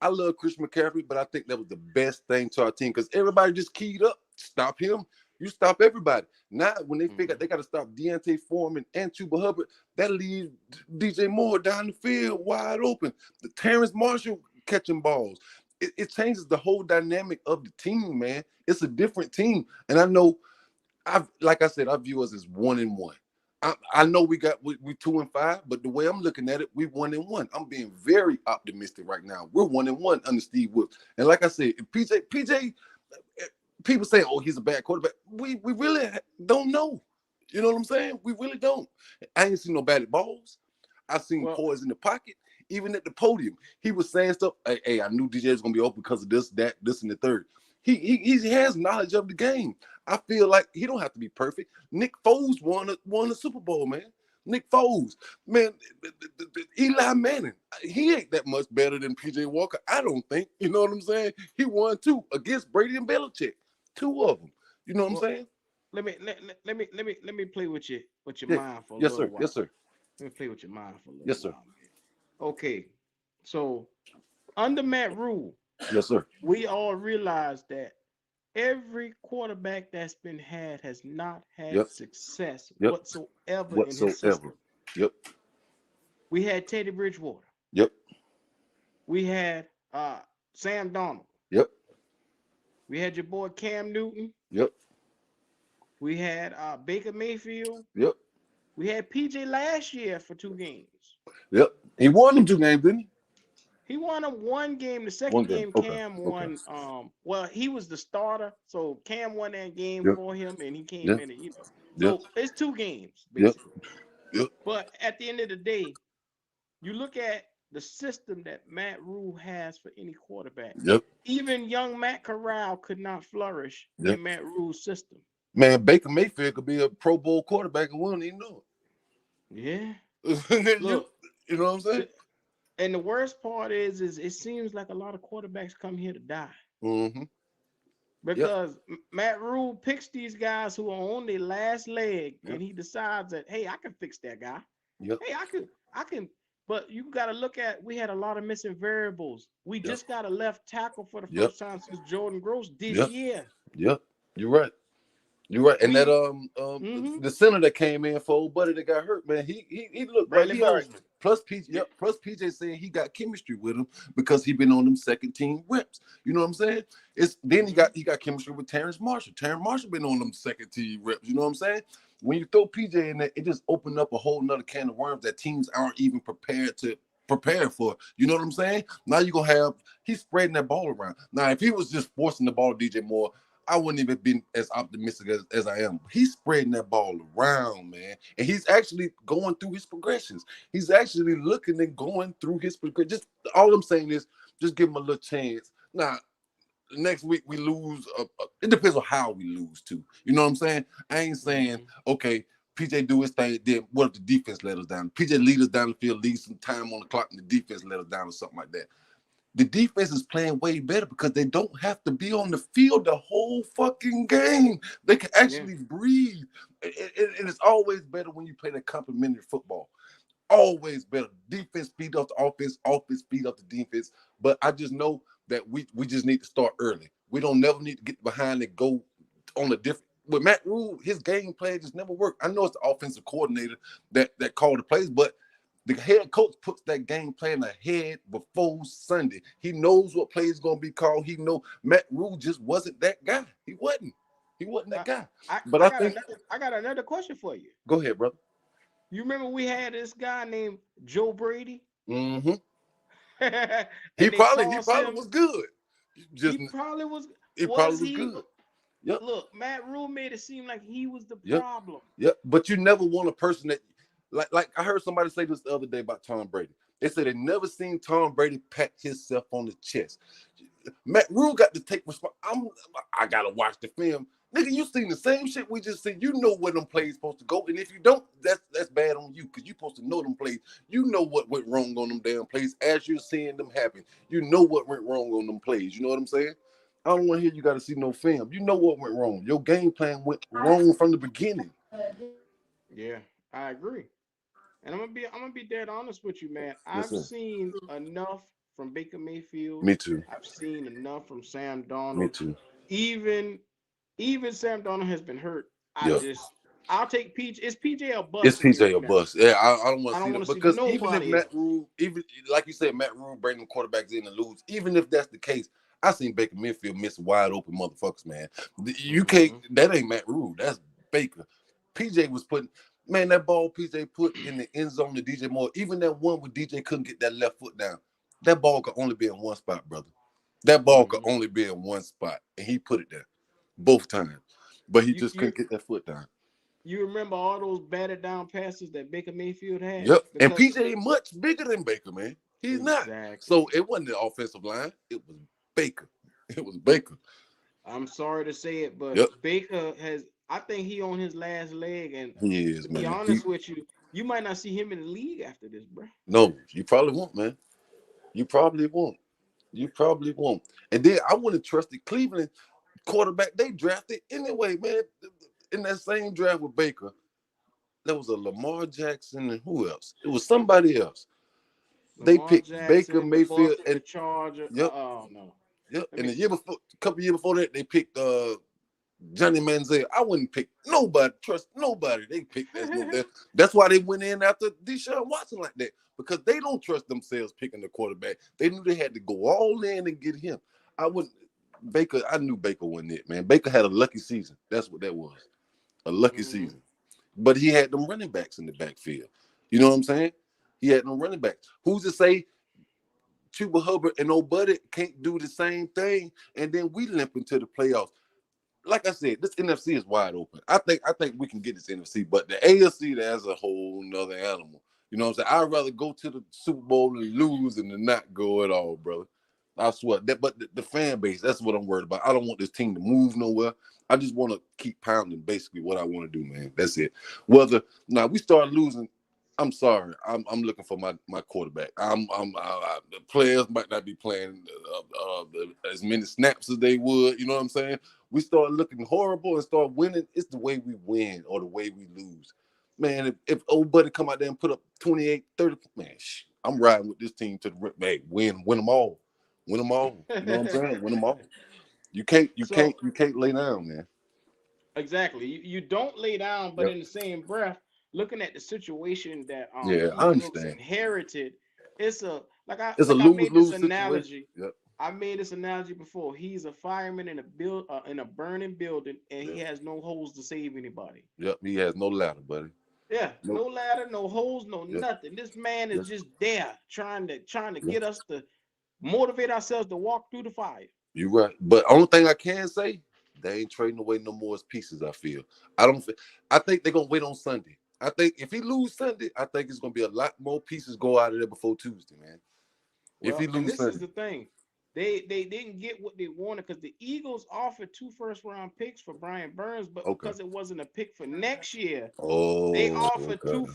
I love Christian McCaffrey, but I think that was the best thing to our team because everybody just keyed up. Stop him. You stop everybody. Now, when they figure out they got to stop Deontay Foreman and Chuba Hubbard, that leaves DJ Moore down the field wide open. The Terrence Marshall catching balls. It changes the whole dynamic of the team, man. It's a different team. And I know, like I said, I view us as 1-1. I know we 2-5, but the way I'm looking at it, we 1-1. I'm being very optimistic right now. We're 1-1 under Steve Wood. And like I said, PJ, people say, oh, he's a bad quarterback. We really don't know. You know what I'm saying? We really don't. I ain't seen no bad balls. I seen poise in the pocket. Even at the podium, he was saying stuff. Hey, I knew DJ was gonna be open because of this, that, this, and the third. He has knowledge of the game. I feel like he don't have to be perfect. Nick Foles won a Super Bowl, man. Nick Foles, man, Eli Manning, he ain't that much better than PJ Walker. I don't think. You know what I'm saying? He won 2 against Brady and Belichick, 2 of them. You know what I'm saying? Let me play with your mind for a little while. Yes, sir. Let me play with your mind for a little yes, sir. while. Okay, so under Matt Rule, yes, sir, we all realize that every quarterback that's been had has not had success whatsoever in his system. Yep. We had Teddy Bridgewater. Yep. We had Sam Darnold. Yep. We had your boy Cam Newton. Yep. We had Baker Mayfield. Yep. We had PJ last year for 2 games. Yep. He won them 2 games, didn't he? He won them 1 game. The second game, Cam won. Well, he was the starter, so Cam won that game for him, and he came in and So it's 2 games basically. Yep. But at the end of the day, you look at the system that Matt Rule has for any quarterback. Yep. Even young Matt Corral could not flourish in Matt Rule's system. Man, Baker Mayfield could be a Pro Bowl quarterback and we don't even know it. Yeah. Look, you know what I'm saying? And the worst part is it seems like a lot of quarterbacks come here to die. Mm-hmm. Because Matt Rule picks these guys who are on their last leg, and he decides that, hey, I can fix that guy. Yep. Hey, I can. But you got to look at, we had a lot of missing variables. We just got a left tackle for the first time since Jordan Gross this year. Yep. You're right. You're right. And that the center that came in for old buddy that got hurt, man, he looked like he right. Plus PJ saying he got chemistry with him because he been on them second team reps. You know what I'm saying? Then he got chemistry with Terrence Marshall. Terrence Marshall been on them second team reps. You know what I'm saying? When you throw PJ in there, it just opened up a whole nother can of worms that teams aren't even prepared for. You know what I'm saying? Now you're gonna have he's spreading that ball around. Now, if he was just forcing the ball to DJ Moore, I wouldn't even been as optimistic as I am. He's spreading that ball around, man. And he's actually going through his progressions. He's actually looking and going through his progressions. Just all I'm saying is just give him a little chance. Now, next week we lose. It depends on how we lose, too. You know what I'm saying? I ain't saying, okay, PJ do his thing. Then what if the defense let us down? PJ lead us down the field, leave some time on the clock, and the defense let us down or something like that. The defense is playing way better because they don't have to be on the field the whole fucking game. They can actually breathe. And it's always better when you play that complementary football. Always better. Defense feed off the offense feed off the defense. But I just know that we just need to start early. We don't never need to get behind and go on a different. With Matt Rule, his game plan just never worked. I know it's the offensive coordinator that called the plays, but the head coach puts that game plan ahead before Sunday. He knows what play is going to be called. He knows Matt Rule just wasn't that guy. He wasn't that guy. I got another question for you. Go ahead, brother. You remember we had this guy named Joe Brady? Mm-hmm. he probably was good. He probably was good. Yep. Look, Matt Rule made it seem like he was the problem. Yeah, but you never want a person that like I heard somebody say this the other day about Tom Brady. They said they never seen Tom Brady pat himself on the chest. Matt Rule got to take responsibility. I gotta watch the film. Nigga, you seen the same shit we just seen. You know where them plays supposed to go. And if you don't, that's bad on you because you supposed to know them plays. You know what went wrong on them damn plays as you're seeing them happen. You know what went wrong on them plays. You know what I'm saying? I don't want to hear you got to see no film. You know what went wrong. Your game plan went wrong from the beginning. Yeah, I agree. And I'm gonna be dead honest with you, man. Yes, I've sir. seen enough from Baker Mayfield. Me too. I've seen enough from Sam Me Donald. too. Even even Sam Donald has been hurt. I Yeah. just I'll take PJ. It's PJ or It's bust for me PJ or right now. bust. Yeah, I don't want I to see don't that want to see because even if nobody Matt else. Rule, even like you said, Matt Rule bring them quarterbacks in and lose. Even if that's the case, I seen Baker Mayfield miss wide open motherfuckers, man. You can't. Hmm. That ain't Matt Rule. That's Baker. PJ was putting. Man, that ball PJ put in the end zone to DJ Moore. Even that one where DJ couldn't get that left foot down. That ball could only be in one spot, brother. That ball could Hmm. only be in one spot, and he put it there both times. But he You just you couldn't get that foot down. you remember all those batted down passes that Baker Mayfield had Yep. And because PJ ain't much bigger than Baker, man. He's not. So exactly. it wasn't the offensive line. It was Baker. It was Baker. I'm sorry to say it, but Yep. Baker has. I think he on his last leg, and He to is, be man. He honest with you, you might not see him in the league after this, bro. no, you probably won't, man. You probably won't. You probably won't. And then I wouldn't trust the Cleveland quarterback they drafted anyway, man. In that same draft with Baker, there was a Lamar Jackson and who else? It was somebody else. They Lamar picked Baker Jackson, the Mayfield Bucks, the and Charger. yep, Oh no, yep. let And me the year see. before, a couple years before that, they picked Johnny Manziel. I wouldn't pick nobody, trust nobody. They picked that's no that. That's why they went in after Deshaun Watson like that because they don't trust themselves picking the quarterback. They knew they had to go all in and get him. I wouldn't. Baker, I knew Baker wasn't it, man. Baker had a lucky season. That's what that was, a lucky Hmm. season. But he had them running backs in the backfield. You know what I'm saying? He had them running backs. Who's to say Chuba Hubbard and old Buddy can't do the same thing, and then we limp into the playoffs? Like I said, this NFC is wide open. I think we can get this NFC, but the AFC that's a whole nother animal. You know what I'm saying? I'd rather go to the Super Bowl and lose than to not go at all, brother. I swear that, but the fan base, that's what I'm worried about. I don't want this team to move nowhere. I just want to keep pounding basically what I want to do, man. That's it. Whether now we start losing, I'm sorry. I'm looking for my quarterback. The players might not be playing as many snaps as they would. You know what I'm saying? We start looking horrible and start winning. It's the way we win or the way we lose. Man, if old buddy come out there and put up 28, 30, man, I'm riding with this team to the hey, win them all. Win them all. You know what I'm saying? Win them all. You can't, you can't, So you can't lay down, man. exactly, you don't lay down, but Yep. in the same breath, looking at the situation that Yeah, the I Eagles understand. inherited, it's a It's a like I made this lose-lose situation. analogy. Yep. I made this analogy before. He's a fireman in a burning building, and he Yep. has no hose to save anybody. Yep. He has no ladder, buddy. Yeah, no Nope. ladder, no hose, no Yep. nothing. This man is Yep. just there trying to Yep. get us to motivate ourselves to walk through the fire. You're right. But only thing I can say, they ain't trading away no more as pieces, I feel. I don't feel, I think they're gonna wait on Sunday. I think if he lose Sunday, I think it's gonna be a lot more pieces go out of there before Tuesday, man. If he Well, and lose this is Sunday. the thing. They didn't get what they wanted because the Eagles offered two first round picks for Brian Burns, but Okay. because it wasn't a pick for next year, they Oh, offered okay.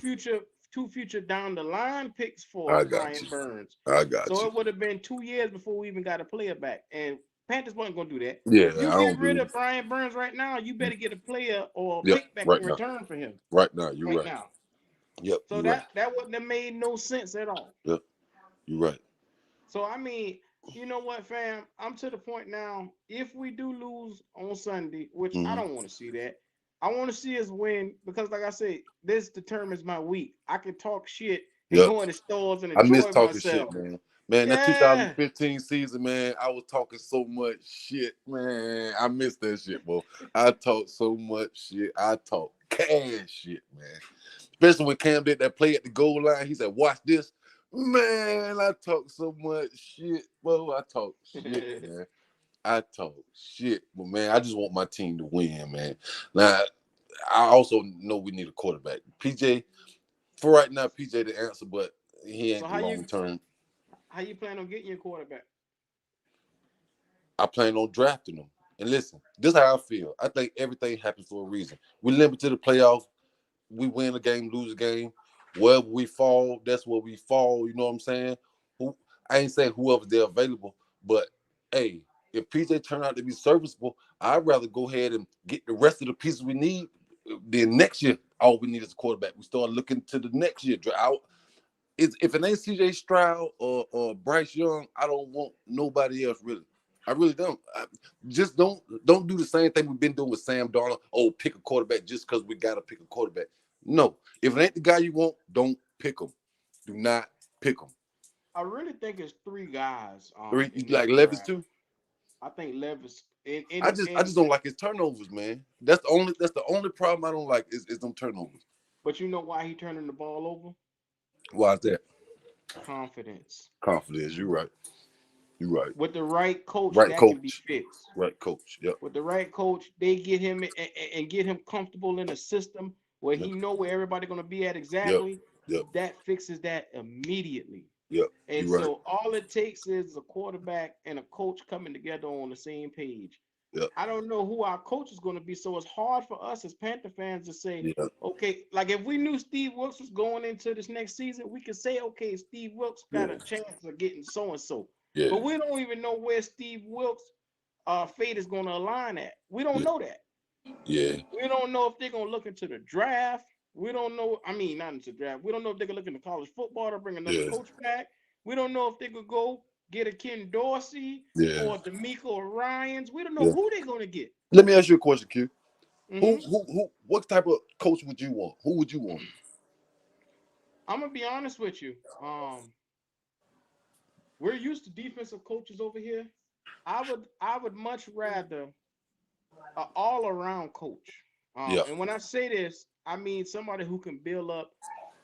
two future down the line picks for I got Brian you. Burns. I got So you. it would have been 2 years before we even got a player back. And Panthers wasn't gonna do that. Yeah, If you I get don't rid believe. of Brian Burns right now, you better get a player or a Yep, pick back in right now. return for him Right now, you're right right. now. Yep, So you're right. that wouldn't have made no sense at all. Yep, you're right. So I mean, you know what, fam? I'm to the point now. If we do lose on Sunday, which I Mm-hmm. don't want to see that, I want to see us win because, like I said, this determines my week. I can talk shit and Yep. go in the stores and I miss enjoy talking shit, myself. man. Man, that Yeah. 2015 season, man, I was talking so much shit, man. I miss that shit, bro. I talk so much shit. I talk cash shit, man. Especially when Cam did that play at the goal line. He said, watch this. Man, I talk so much shit, bro. I talk shit, man. I talk shit. But, man, I just want my team to win, man. Now, I also know we need a quarterback. PJ, for right now, PJ the answer, but he So ain't the long term. how you plan on getting your quarterback? I plan on drafting them. And listen, this is how I feel. I think everything happens for a reason. We limit to the playoffs. We win a game, lose a game. Wherever we fall, that's where we fall. You know what I'm saying? Who I ain't saying whoever they're available, but hey, if PJ turn out to be serviceable, I'd rather go ahead and get the rest of the pieces we need. Then next year, all we need is a quarterback. We start looking to the next year. If it ain't CJ Stroud or Bryce Young, I don't want nobody else really. I really don't. Just don't do the same thing we've been doing with Sam Darnold. Oh, pick a quarterback just because we gotta pick a quarterback. No, if it ain't the guy you want, don't pick him. Do not pick him. I really think it's three guys You in this like Levis draft. too? I think Levis I just don't like his turnovers, man. That's the only problem I don't like is them turnovers. but you know why he turning the ball over? Why is that? Confidence. Confidence. You're right. You're right. With the right coach, Right that can be coach. fixed. Right coach. Yep. With the right coach, they get him and get him comfortable in a system where Yep. he know where everybody going to be at Yep. exactly. Yep. That fixes that immediately. Yep. And You're right. so all it takes is a quarterback and a coach coming together on the same page. Yep. I don't know who our coach is going to be, so it's hard for us as Panther fans to say, Yeah. okay, like if we knew Steve Wilkes was going into this next season, we could say, okay, Steve Wilkes got Yeah. a chance of getting so and so. Yeah. But we don't even know where Steve Wilkes' fate is going to align at. We don't Yeah. know that. Yeah. We don't know if they're going to look into the draft. We don't know. I mean, not into the draft. We don't know if they're going to look into college football to bring another Yeah. coach back. We don't know if they could go get a Ken Dorsey Yeah. or D'Amico Ryans. We don't know Yeah. who they're going to get. Let me ask you a question, Q. Mm-hmm. What type of coach would you want? Who would you want? I'm gonna be honest with you. We're used to defensive coaches over here. I would much rather an all around coach. Yeah. And when I say this, I mean somebody who can build up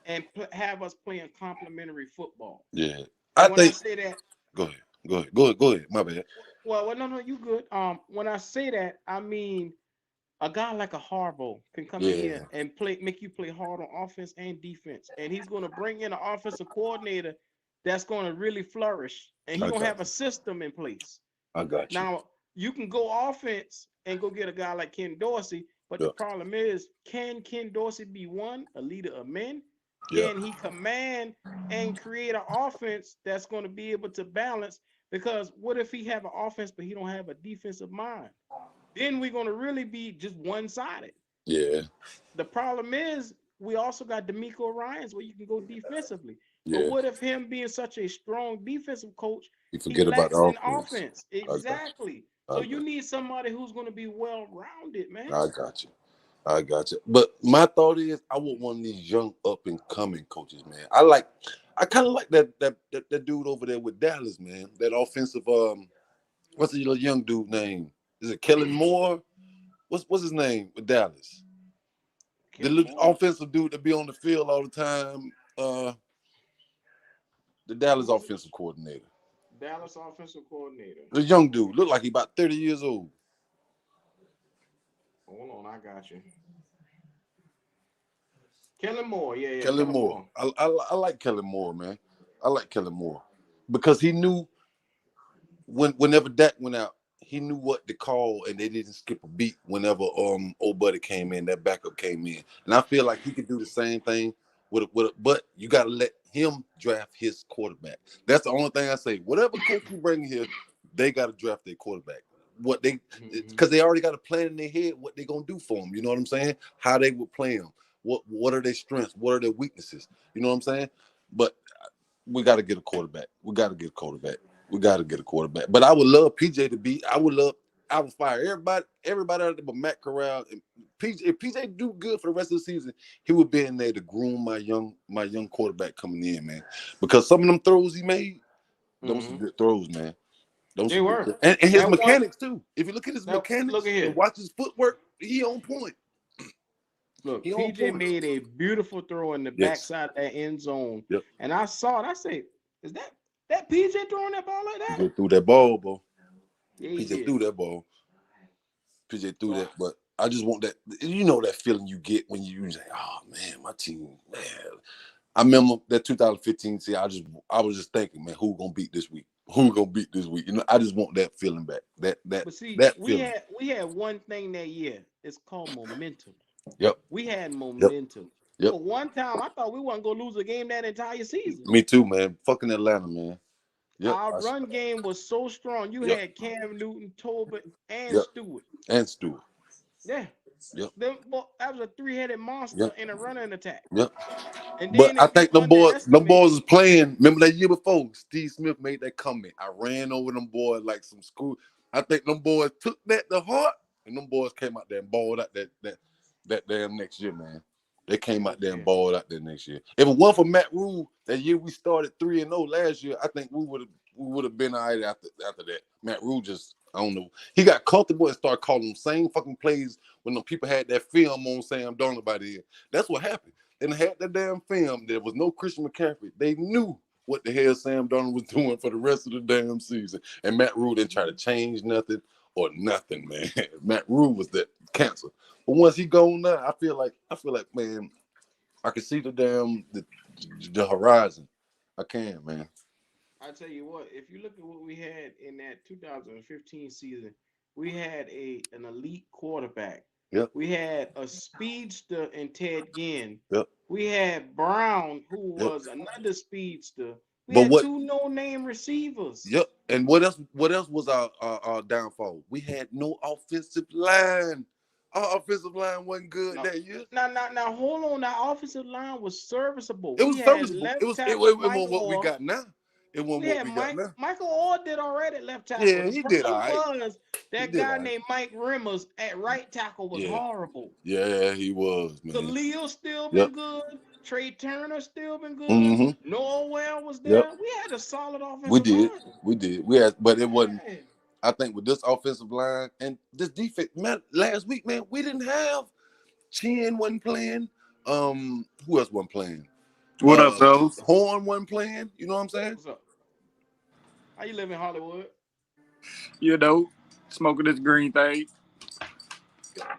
and have us playing complementary football. Yeah. I And when I think. say that, Go ahead. Go ahead. Go ahead. Go ahead. My bad. well, no, you good. When I say that, I mean a guy like a Harbaugh can come in Yeah. here and make you play hard on offense and defense, and he's going to bring in an offensive coordinator that's going to really flourish, and he's I going to got have a you. system in place. I got you. Now you can go offense and go get a guy like Ken Dorsey, but the Yeah. problem is, can Ken Dorsey be a leader of men? Yeah. Can he command and create an offense that's going to be able to balance? Because what if he have an offense but he don't have a defensive mind? Then we're going to really be just one-sided. Yeah. The problem is we also got D'Amico Ryans where you can go defensively. But Yeah. what if him being such a strong defensive coach, You he forget about the lacks in offense. offense? I got you. Exactly. I So got you need somebody who's going to be well-rounded, man. I got you. I got you. But my thought is, I want one of these young up and coming coaches, man. I kind of like that dude over there with Dallas, man. That offensive what's the young dude name? Is it Kellen Moore? What's his name with Dallas? The Kellen little Moore, offensive dude that be on the field all the time. The Dallas who is it? offensive coordinator. Dallas offensive coordinator. The young dude look like he about 30 years old. Hold on, I got you. Kellen Moore, yeah, Kellen Kellen Moore. Moore. I like Kellen Moore, man. I like Kellen Moore because he knew whenever Dak went out, he knew what to call, and they didn't skip a beat whenever old buddy came in, that backup came in, and I feel like he could do the same thing but you got to let him draft his quarterback. That's the only thing I say. Whatever coach you bring here, they got to draft their quarterback. Because they already got a plan in their head what they're gonna do for him. You know what I'm saying? How they would play him. What are their strengths? What are their weaknesses? You know what I'm saying? But we got to get a quarterback. We got to get a quarterback. We got to get a quarterback. But I would love PJ to be. I would fire everybody out there but Matt Corral. And PJ, if PJ do good for the rest of the season, he would be in there to groom my young quarterback coming in, man. Because some of them throws he made, those some good throws, man. Those They some good were. throws. And his That one, mechanics too. If you look at his look mechanics at and here. watch his footwork, he on point. Look, He on PJ point. made a beautiful throw in the Yes. backside of that end zone. Yep. And I saw it. I say, is that PJ throwing that ball like that? PJ threw that ball, bro. Yeah, he PJ did. threw that ball. PJ threw So that, but I just want that. You know that feeling you get when you say, "Oh man, my team, man." I remember that 2015 season. I was just thinking, man, who gonna beat this week? who we gonna beat this week. I just want that feeling back. But see, That we feeling. had one thing that year. It's called momentum. Yep. We had Yep. momentum. Yep. For one time, I thought we wasn't gonna lose a game that entire season. Me too, man. Fucking Atlanta, man. Yep. Our run game was so strong. You Yep. had Cam Newton, Tolbert, and Yep. Stewart. And Stewart. Yeah. Yep. That was a three-headed monster Yep. in a running attack. Yep. And But then I if you think them boys underestimate, was playing. Remember that year before, Steve Smith made that comment. I ran over them boys like some school. I think them boys took that to heart, and them boys came out there and balled out that damn next year, man. They came out there and balled out there next year. If it wasn't for Matt Rhule, that year we started 3-0 last year, I think we would have been all right after that. Matt Rhule just, I don't know. He got comfortable and started calling them same fucking plays when the people had that film on Sam Darnold by the end. That's what happened. And had that damn film. There was no Christian McCaffrey. They knew what the hell Sam Darnold was doing for the rest of the damn season. And Matt Rhule didn't try to change nothing or nothing, man. Matt Rhule was that cancer. But once he gone now, I feel like, man, I can see the horizon. I can, man. I tell you what, if you look at what we had in that 2015 season, we had an elite quarterback. Yep. We had a speedster in Ted Ginn. Yep. We had Brown, who Yep. was another speedster. We But had what? two no-name receivers. Yep. And what else? What else was our downfall? We had no offensive line. Our offensive line wasn't good that year. Now, hold on. Our offensive line was serviceable. It was We had serviceable. left It wasn't what we got now. It wasn't what we got now. Michael Orr did already at left tackle. Yeah, The he did all problem right. was that guy named Mike Rimmers at right tackle was horrible. Yeah, he was, man. Khalil still been good. Trey Turner still been good. Mm-hmm. Norwell was there. Yep. We had a solid offensive line. We did. We had, but it wasn't. I think with this offensive line and this defense, man, last week, man, we didn't have Chin wasn't playing. Who else wasn't playing? What up, fellas? Horn wasn't playing. You know what I'm saying? What's up? How you live in Hollywood? You know, smoking this green thing.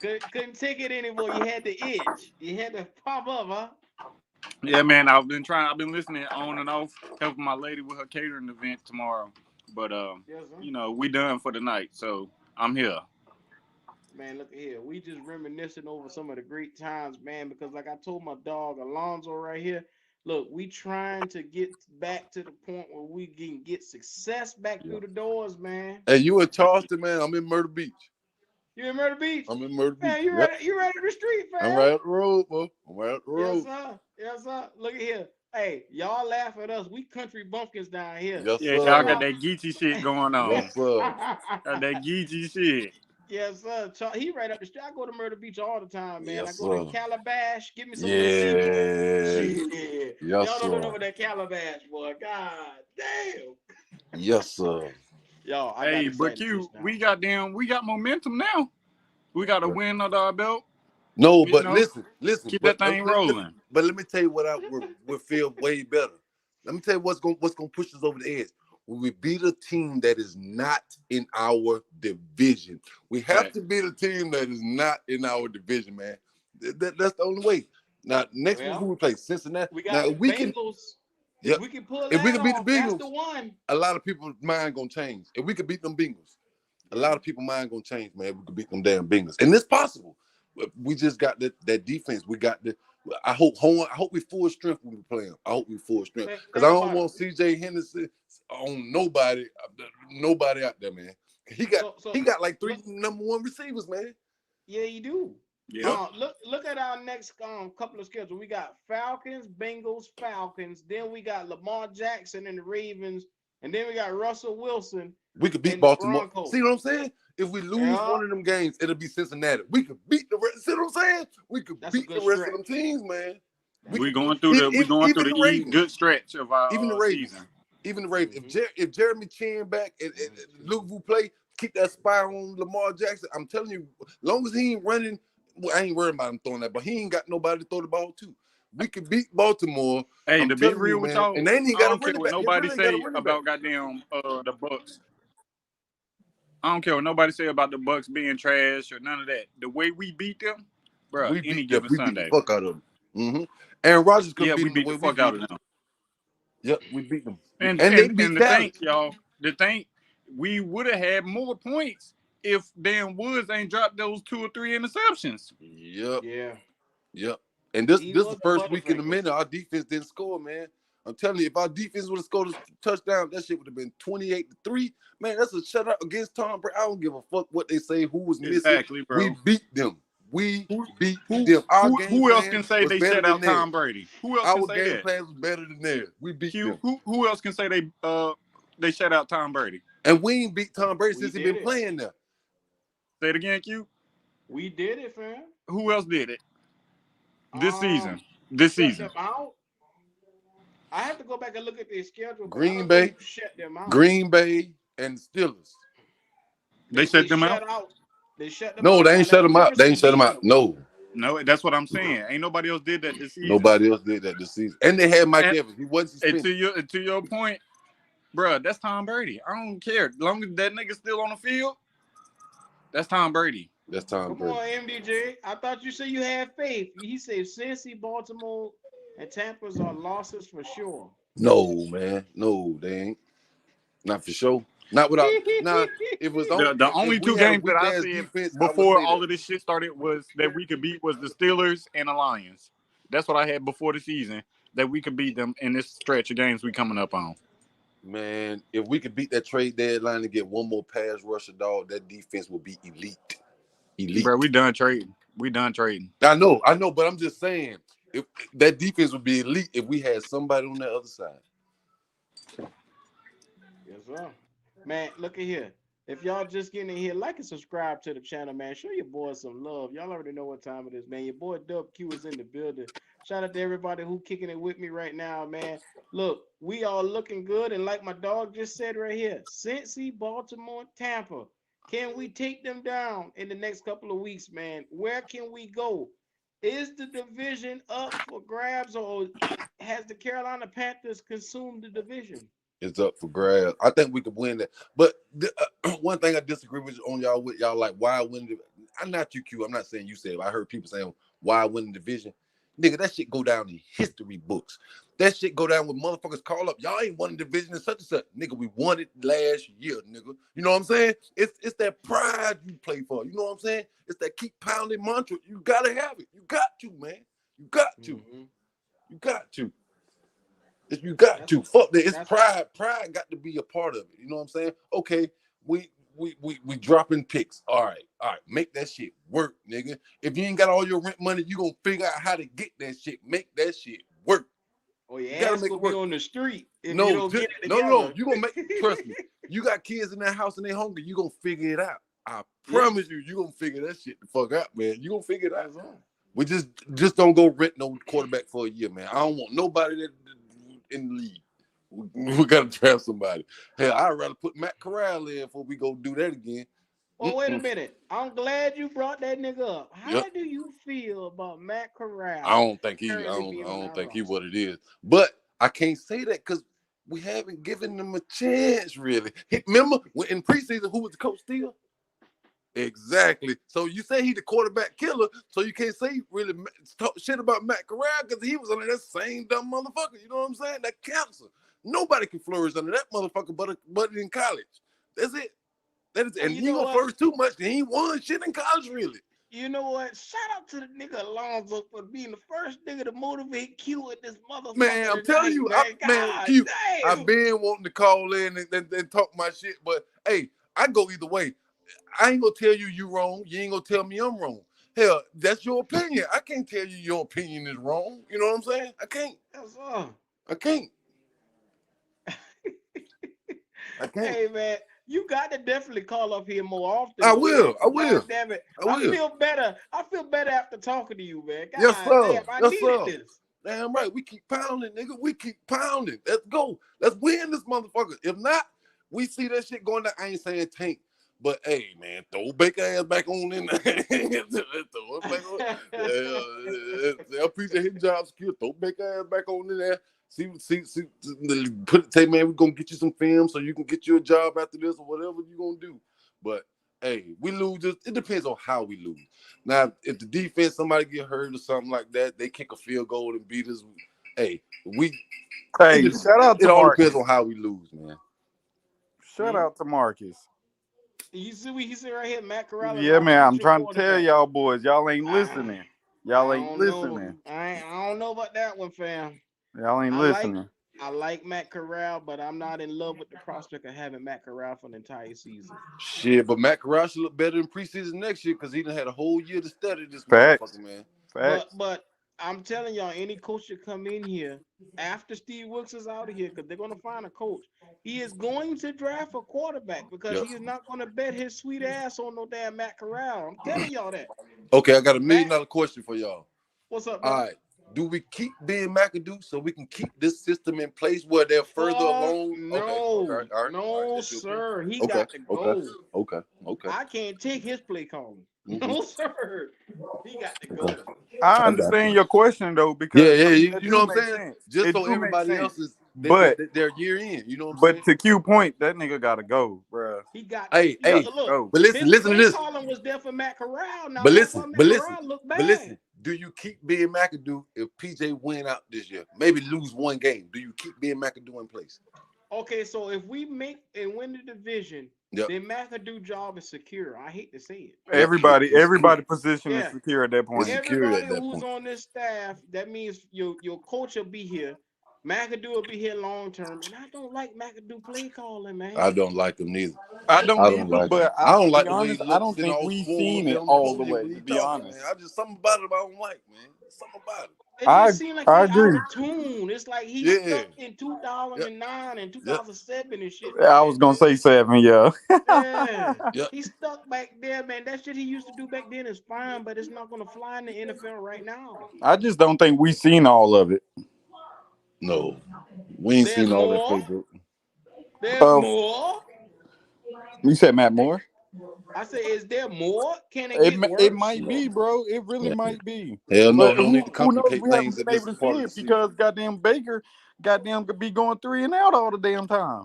Couldn't take it anymore. You had to itch. You had to pop up, huh? Yeah, man. I've been listening on and off, helping my lady with her catering event tomorrow. But yes, you know, we done for the night, so I'm here. Man, look here. We just reminiscing over some of the great times, man, because like I told my dog Alonzo right here, look, we trying to get back to the point where we can get success back through the doors, man. Hey, you in Charleston, man? I'm in Myrtle Beach. You in Myrtle Beach? I'm in Myrtle Beach. Man, you right at the street, fam. I'm right up the road, bro. I'm right up the road. Yes, sir. Yes, sir. Look at here. Hey, y'all laugh at us. We country bumpkins down here. Yes, yeah, sir. y'all got that Geechee shit going on. Yes, sir. Got that Geechee shit. Yes, sir. He right up the street. I go to Myrtle Beach all the time, man. Yes, I go to Calabash. Give me some receipts. Yes, y'all sir. don't know that Calabash, boy. God damn. Yes, sir. Y'all, hey, but we got momentum now. We got a win under our belt. No, but listen. Keep that thing rolling. But let me tell you what I would feel way better. Let me tell you what's gonna push us over the edge. When we beat a team that is not in our division. We have to beat a team that is not in our division, man. That's the only way. Now, next week, who we play? Cincinnati. We got Bengals. If we can pull that off, beat the Bengals, that's the one. A lot of people's mind gonna change. If we could beat them Bengals, a lot of people's mind gonna change, man. We could beat them damn Bengals. And it's possible. We just got that defense. We got I hope we full strength when we play them. I hope we full strength. Because I don't want CJ Henderson on nobody out there, man. He got like three number one receivers, man. Yeah, you do. Yeah. Look at our next couple of schedules. We got Falcons, Bengals, Falcons. Then we got Lamar Jackson and the Ravens, and then we got Russell Wilson. We could beat Baltimore. See what I'm saying? If we lose one of them games, it'll be Cincinnati. We could beat the rest. See what I'm saying? We could beat the rest of them teams, man. We're going through the good stretch of our season. Even the Ravens. If Jeremy Chin back and Luke Vu play, keep that spy on Lamar Jackson. I'm telling you, as long as he ain't running, well, I ain't worried about him throwing that, but he ain't got nobody to throw the ball to. We could beat Baltimore. Hey, to be real with y'all, and they ain't got I don't care what nobody say about goddamn the Bucks. I don't care what nobody say about the Bucks being trash or none of that. The way we beat them, bro, any given Sunday. We beat the fuck out of them. Mm-hmm. Aaron Rodgers could we beat the fuck out of them. Yep, we beat them. And they beat the Dallas. y'all. the thing, we would have had more points if Dan Woods ain't dropped those 2 or 3 interceptions. Yep. Yeah. Yep. And this He is was the a first week in a Butterfinger. minute our defense didn't score, man. I'm telling you, if our defense would have scored a touchdown, that shit would have been 28-3. Man, that's a shutout against Tom Brady. I don't give a fuck what they say, who was missing. Exactly, bro. We beat them. We beat them. Our game who else plan can say was they better shut than out theirs. Tom Brady? Who else can Our say game that? plan was better than theirs. We beat them. Who else can say they shut out Tom Brady? And we ain't beat Tom Brady We since he did been it. playing there. Say it again, Q. We did it, fam. Who else did it? This season. This Shut season. them out. I have to go back and look at their schedule. But Green I don't Bay. think you shut them out. Green Bay and Steelers. They shut them out? They shut them No, out. they ain't shut them out. They ain't shut them out. No. No, that's what I'm saying. Ain't nobody else did that this season. Nobody else did that this season. And they had Mike Evans. He wasn't suspended. And to your point, bro, that's Tom Brady. I don't care. As long as that nigga's still on the field, that's Tom Brady. That's Tom Brady. Come on, MDJ. I thought you said you had faith. He said Cincy, Baltimore, and Tampa's are losses for sure. No, man. No, they ain't. Not for sure. Not without. Nah, it was the only two games that I said before all of this shit started was that we could beat was the Steelers and the Lions. That's what I had before the season, that we could beat them in this stretch of games we coming up on. Man, if we could beat that trade deadline and get one more pass rusher, dog, that defense will be elite. Bro, we done trading. I know, but I'm just saying, if that defense would be elite if we had somebody on the other side. Yes, sir. Man, look at here. If y'all just getting in here, like and subscribe to the channel, man. Show your boys some love. Y'all already know what time it is, man. Your boy Dub Q is in the building. Shout out to everybody who kicking it with me right now, man. Look, we all looking good, and like my dog just said right here, Cincy, Baltimore, Tampa. Can we take them down in the next couple of weeks, man? Where can we go? Is the division up for grabs, or has the Carolina Panthers consumed the division? It's up for grabs. I think we could win that. But one thing I disagree with y'all like, why win the? I'm not you, Q. I'm not saying you said. I heard people saying why win the division. Nigga, that shit go down in history books. That shit go down when motherfuckers call up. Y'all ain't won the division and such and such. Nigga, we won it last year, nigga. You know what I'm saying? It's that pride you play for. You know what I'm saying? It's that keep pounding mantra. You gotta have it. You got to, man. You got to. Mm-hmm. You got to. You got to. Fuck that. It's pride. Pride got to be a part of it. You know what I'm saying? Okay, we dropping picks. All right. Make that shit work, nigga. If you ain't got all your rent money, you gonna figure out how to get that shit. Make that shit work. Oh, your ass gonna be on the street if you don't get it together. No. You gonna make. Trust me. You got kids in that house and they hungry. You gonna figure it out. I promise you gonna figure that shit the fuck out, man. You gonna figure it out. We just don't go rent no quarterback for a year, man. I don't want nobody that in the league. We gotta draft somebody. Hell, I'd rather put Matt Corral in before we go do that again. Well, wait a minute. I'm glad you brought that nigga up. How do you feel about Matt Corral? I don't think he what it is. But I can't say that because we haven't given them a chance, really. Remember when in preseason, who was the coach still? Exactly. So you say he the quarterback killer, so you can't say really talk shit about Matt Corral because he was under that same dumb motherfucker. You know what I'm saying? That cancer. Nobody can flourish under that motherfucker but in college. That's it. That is, and he gonna flourish too much. He ain't won shit in college, really. You know what? Shout out to the nigga Alonzo for being the first nigga to motivate Q at this motherfucker. Man, I'm telling you, Q, I've been wanting to call in and talk my shit, but hey, I go either way. I ain't gonna tell you wrong. You ain't gonna tell me I'm wrong. Hell, that's your opinion. I can't tell you your opinion is wrong. You know what I'm saying? I can't. I can't. Hey, man, you got to definitely call up here more often. I will. God damn it. I feel better. I feel better after talking to you, man. God yes, sir. Damn, I needed this. Damn right. We keep pounding, nigga. We keep pounding. Let's go. Let's win this motherfucker. If not, we see that shit going down. I ain't saying tank. But hey, man, throw Baker ass back on in there. I appreciate his job secure. Throw Baker ass back on in there. See, say, man, we're gonna get you some film so you can get you a job after this or whatever you're gonna do. But hey, we lose. It depends on how we lose. Now, if the defense, somebody get hurt or something like that, they kick a field goal and beat us. Hey, shout out to it all Marcus. depends on how we lose, man. Shout out to Marcus. You see what he said right here, Matt Corral is Yeah, our man. I'm future trying to tell quarterback. y'all boys, y'all ain't I, listening. I Y'all ain't don't know. listening. I don't know about that one, fam. Y'all ain't I like listening. I like Matt Corral, but I'm not in love with the prospect of having Matt Corral for an entire season. Shit, but Matt Corral should look better in preseason next year because he done had a whole year to study this Facts. motherfucker, man. Facts. But I'm telling y'all, any coach that come in here after Steve Wilkes is out of here, because they're gonna find a coach. He is going to draft a quarterback because Yep. he is not gonna bet his sweet ass on no damn Matt Corral. I'm telling y'all that. Okay, I got $1 million Matt, question for y'all. what's up, All bro? right. Do we keep being McAdoo so we can keep this system in place where they're further Fuck along? Okay, no, all right. no, That's your opinion. sir. He Okay, got to okay, go. okay. I can't take his play calling. Mm-hmm. No, sir. He got to go. Okay. I I got understand you. your question though, Yeah, because I mean, that you do know what I'm make saying? sense. Just It so do make everybody sense. else is But their year in. You know what I'm but saying? to Q point, that nigga gotta go, bro. He got Hey, look, hey, look. Go. but His listen to play this. calling was there for Matt Corral. Now But that's listen, why Matt but listen, Corral looked but bad. listen. Do you keep being McAdoo if PJ win out this year? Maybe lose one game. Do you keep being McAdoo in place? Okay, so if we make and win the division, Yep. then McAdoo job is secure. I hate to say it. Yep. Everybody position is Yeah. secure at that point. It's secure Everybody at that who's point. on this staff, that means your coach will be here. McAdoo will be here long term. And I don't like McAdoo play calling, man. I don't like him neither. I don't I don't either, like him. but I don't to be like the way he honest, I looks don't and think all we've swole seen up it on the all the podium way, when to he be talking, honest. man. Something about him I don't like, man. Something about it. It just seems like I he out agree. of tune. It's like he's Yeah. stuck in 2009 and Yep. 2007 and shit like I that, was gonna man. say 7, yeah. Yeah. Yep. He's stuck back there, man. That shit he used to do back then is fine, but it's not gonna fly in the NFL right now. I just don't think we've seen all of it. No. We ain't There's seen all that more. playbook. There's more. You said Matt Moore? I say, is there more? Can it get It worse? might be, bro. It really Yeah. might be. Hell no, But he don't need to who knows? complicate We haven't things at been able this to part see of the it season. because goddamn Baker, goddamn could be going 3 and out all the damn time.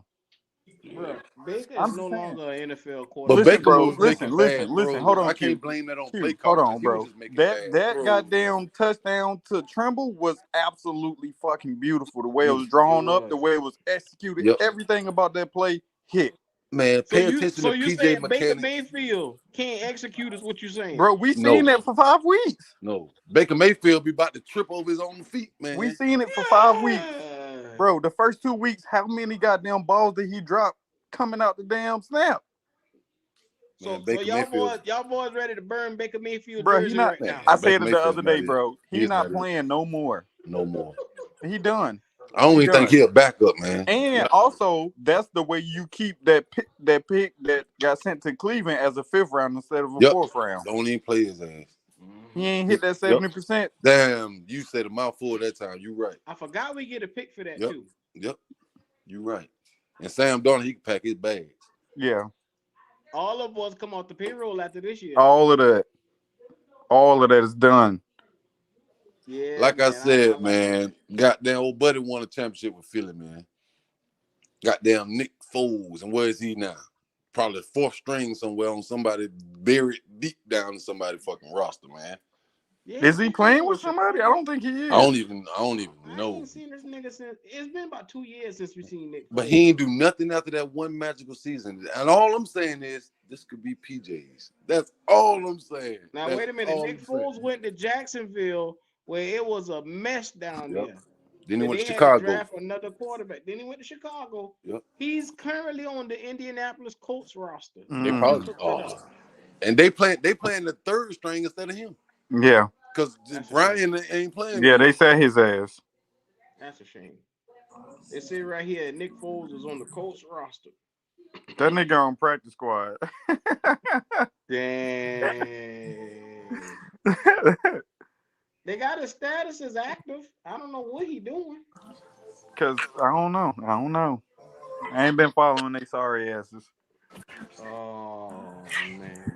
Bro, Baker is I'm no just saying. longer an NFL But quarterback. Listen, Baker bro. was making Listen. bad Hold throws. on, I Q. can't blame that on play Q. Hold calling because on, he was bro. just making That bad that throws. goddamn touchdown to Trimble was absolutely fucking beautiful. The way it was Beautiful. It drawn up, the was. way it was executed, Yep. everything about that play hit. Man, So pay you attention so to you PJ saying Baker mechanics. Mayfield can't execute is what you saying? Bro, we No. seen it for 5 weeks. No. Baker Mayfield be about to trip over his own feet, man. We seen it for 5 weeks. Yeah. Bro, the first 2 weeks, how many goddamn balls did he drop coming out the damn snap? Man, So Baker Mayfield. y'all boys ready to burn Baker Mayfield Bro, he jersey not. right Man, now? I Baker said it the other Mayfield's day, not it. bro. He He's not not it. playing no more. No more. He done. I don't even think he'll back up, man. And also, that's the way you keep that pick that got sent to Cleveland as a 5th round instead of a 4th round. Don't even play his ass. He ain't hit that 70%. Damn, you said a mouthful that time. You right. I forgot we get a pick for that too. Yep. You right. And Sam Darnold, he can pack his bags. Yeah. All of us come off the payroll after this year. All of that is done. Yeah, Like I man, said, like man, goddamn old buddy won a championship with Philly, man. Goddamn Nick Foles, and where is he now? Probably 4th string somewhere on somebody buried deep down in somebody's fucking roster, man. Yeah, Is he playing with somebody? I don't think he is. I don't even I know. ain't seen this nigga since it's been about 2 years since we seen Nick. But he ain't do nothing after that one magical season. And all I'm saying is this could be PJ's. That's all I'm saying. Now wait a minute. Nick Foles went to Jacksonville where it was a mess down there. Then he went to They had to Chicago. draft another quarterback. Then he went to Chicago. Yep. He's currently on the Indianapolis Colts roster. They probably and they playing the 3rd string instead of him. Yeah. Because Brian ain't playing. Yeah, they said his ass. That's a shame. They say right here, Nick Foles is on the Colts roster. That nigga on practice squad. Dang. They got his status as active. I don't know what he doing. Cause I don't know. I ain't been following they sorry asses. Oh man.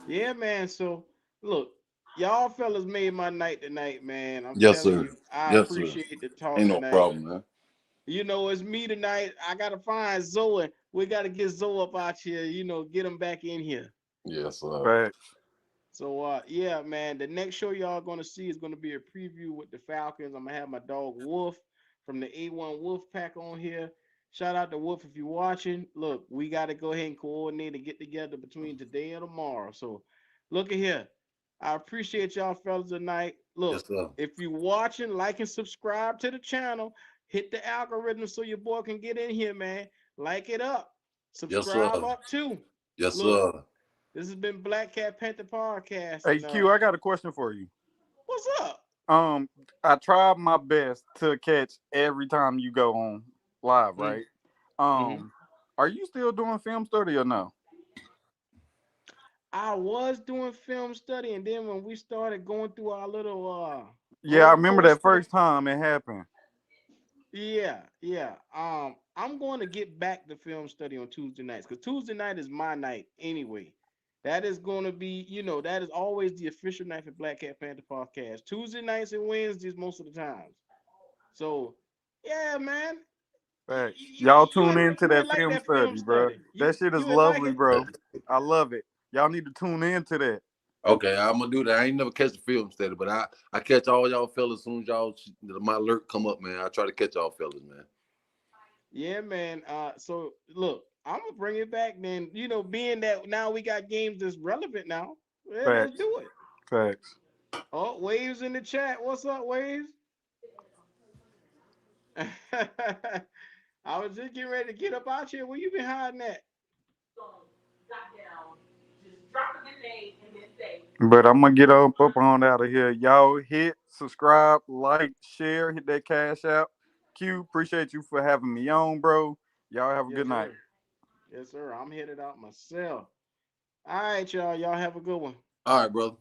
Yeah, man. So look, y'all fellas made my night tonight, man. I'm telling you, I appreciate the talk ain't no tonight. problem, man. You know, it's me tonight. I gotta find Zoe. We gotta get Zoe up out here. You know, get him back in here. Yes, Facts. So yeah, man. The next show y'all gonna see is gonna be a preview with the Falcons. I'm gonna have my dog Wolf from the A1 Wolf Pack on here. Shout out to Wolf if you're watching. Look, we got to go ahead and coordinate and get together between today and tomorrow. So, look at here. I appreciate y'all fellas tonight. Look, if you're watching, like and subscribe to the channel. Hit the algorithm so your boy can get in here, man. Like it up. Subscribe up too. Yes, Look, sir. this has been Black Cat Panther Podcast. Hey, Q, I got a question for you. What's up? I tried my best to catch every time you go on live, right? Are you still doing film study or no? I was doing film study, and then when we started going through our little yeah, I remember that first time it happened. Yeah. I'm going to get back to film study on Tuesday nights because Tuesday night is my night anyway. That is going to be, that is always the official night for Black Cat Panther Podcast. Tuesday nights and Wednesdays most of the times. So, yeah, man. Y'all tune into that film study, bro. That shit is lovely, bro. I love it. Y'all need to tune into that. Okay, I'm gonna do that. I ain't never catch a film study, but I catch all y'all fellas as soon as y'all my alert come up, man. I try to catch y'all fellas, man. Yeah, man. So look, I'm gonna bring it back then. Being that now we got games that's relevant now. Yeah, let's do it. Facts. Oh, Waves in the chat. What's up, Waves? I was just getting ready to get up out here. Where you been hiding at? But I'm gonna get up on out of here. Y'all hit subscribe, like, share, hit that cash out. Q, appreciate you for having me on, bro. Y'all have a good night. Yes, sir. I'm headed out myself. All right, y'all. Y'all have a good one. All right, brother.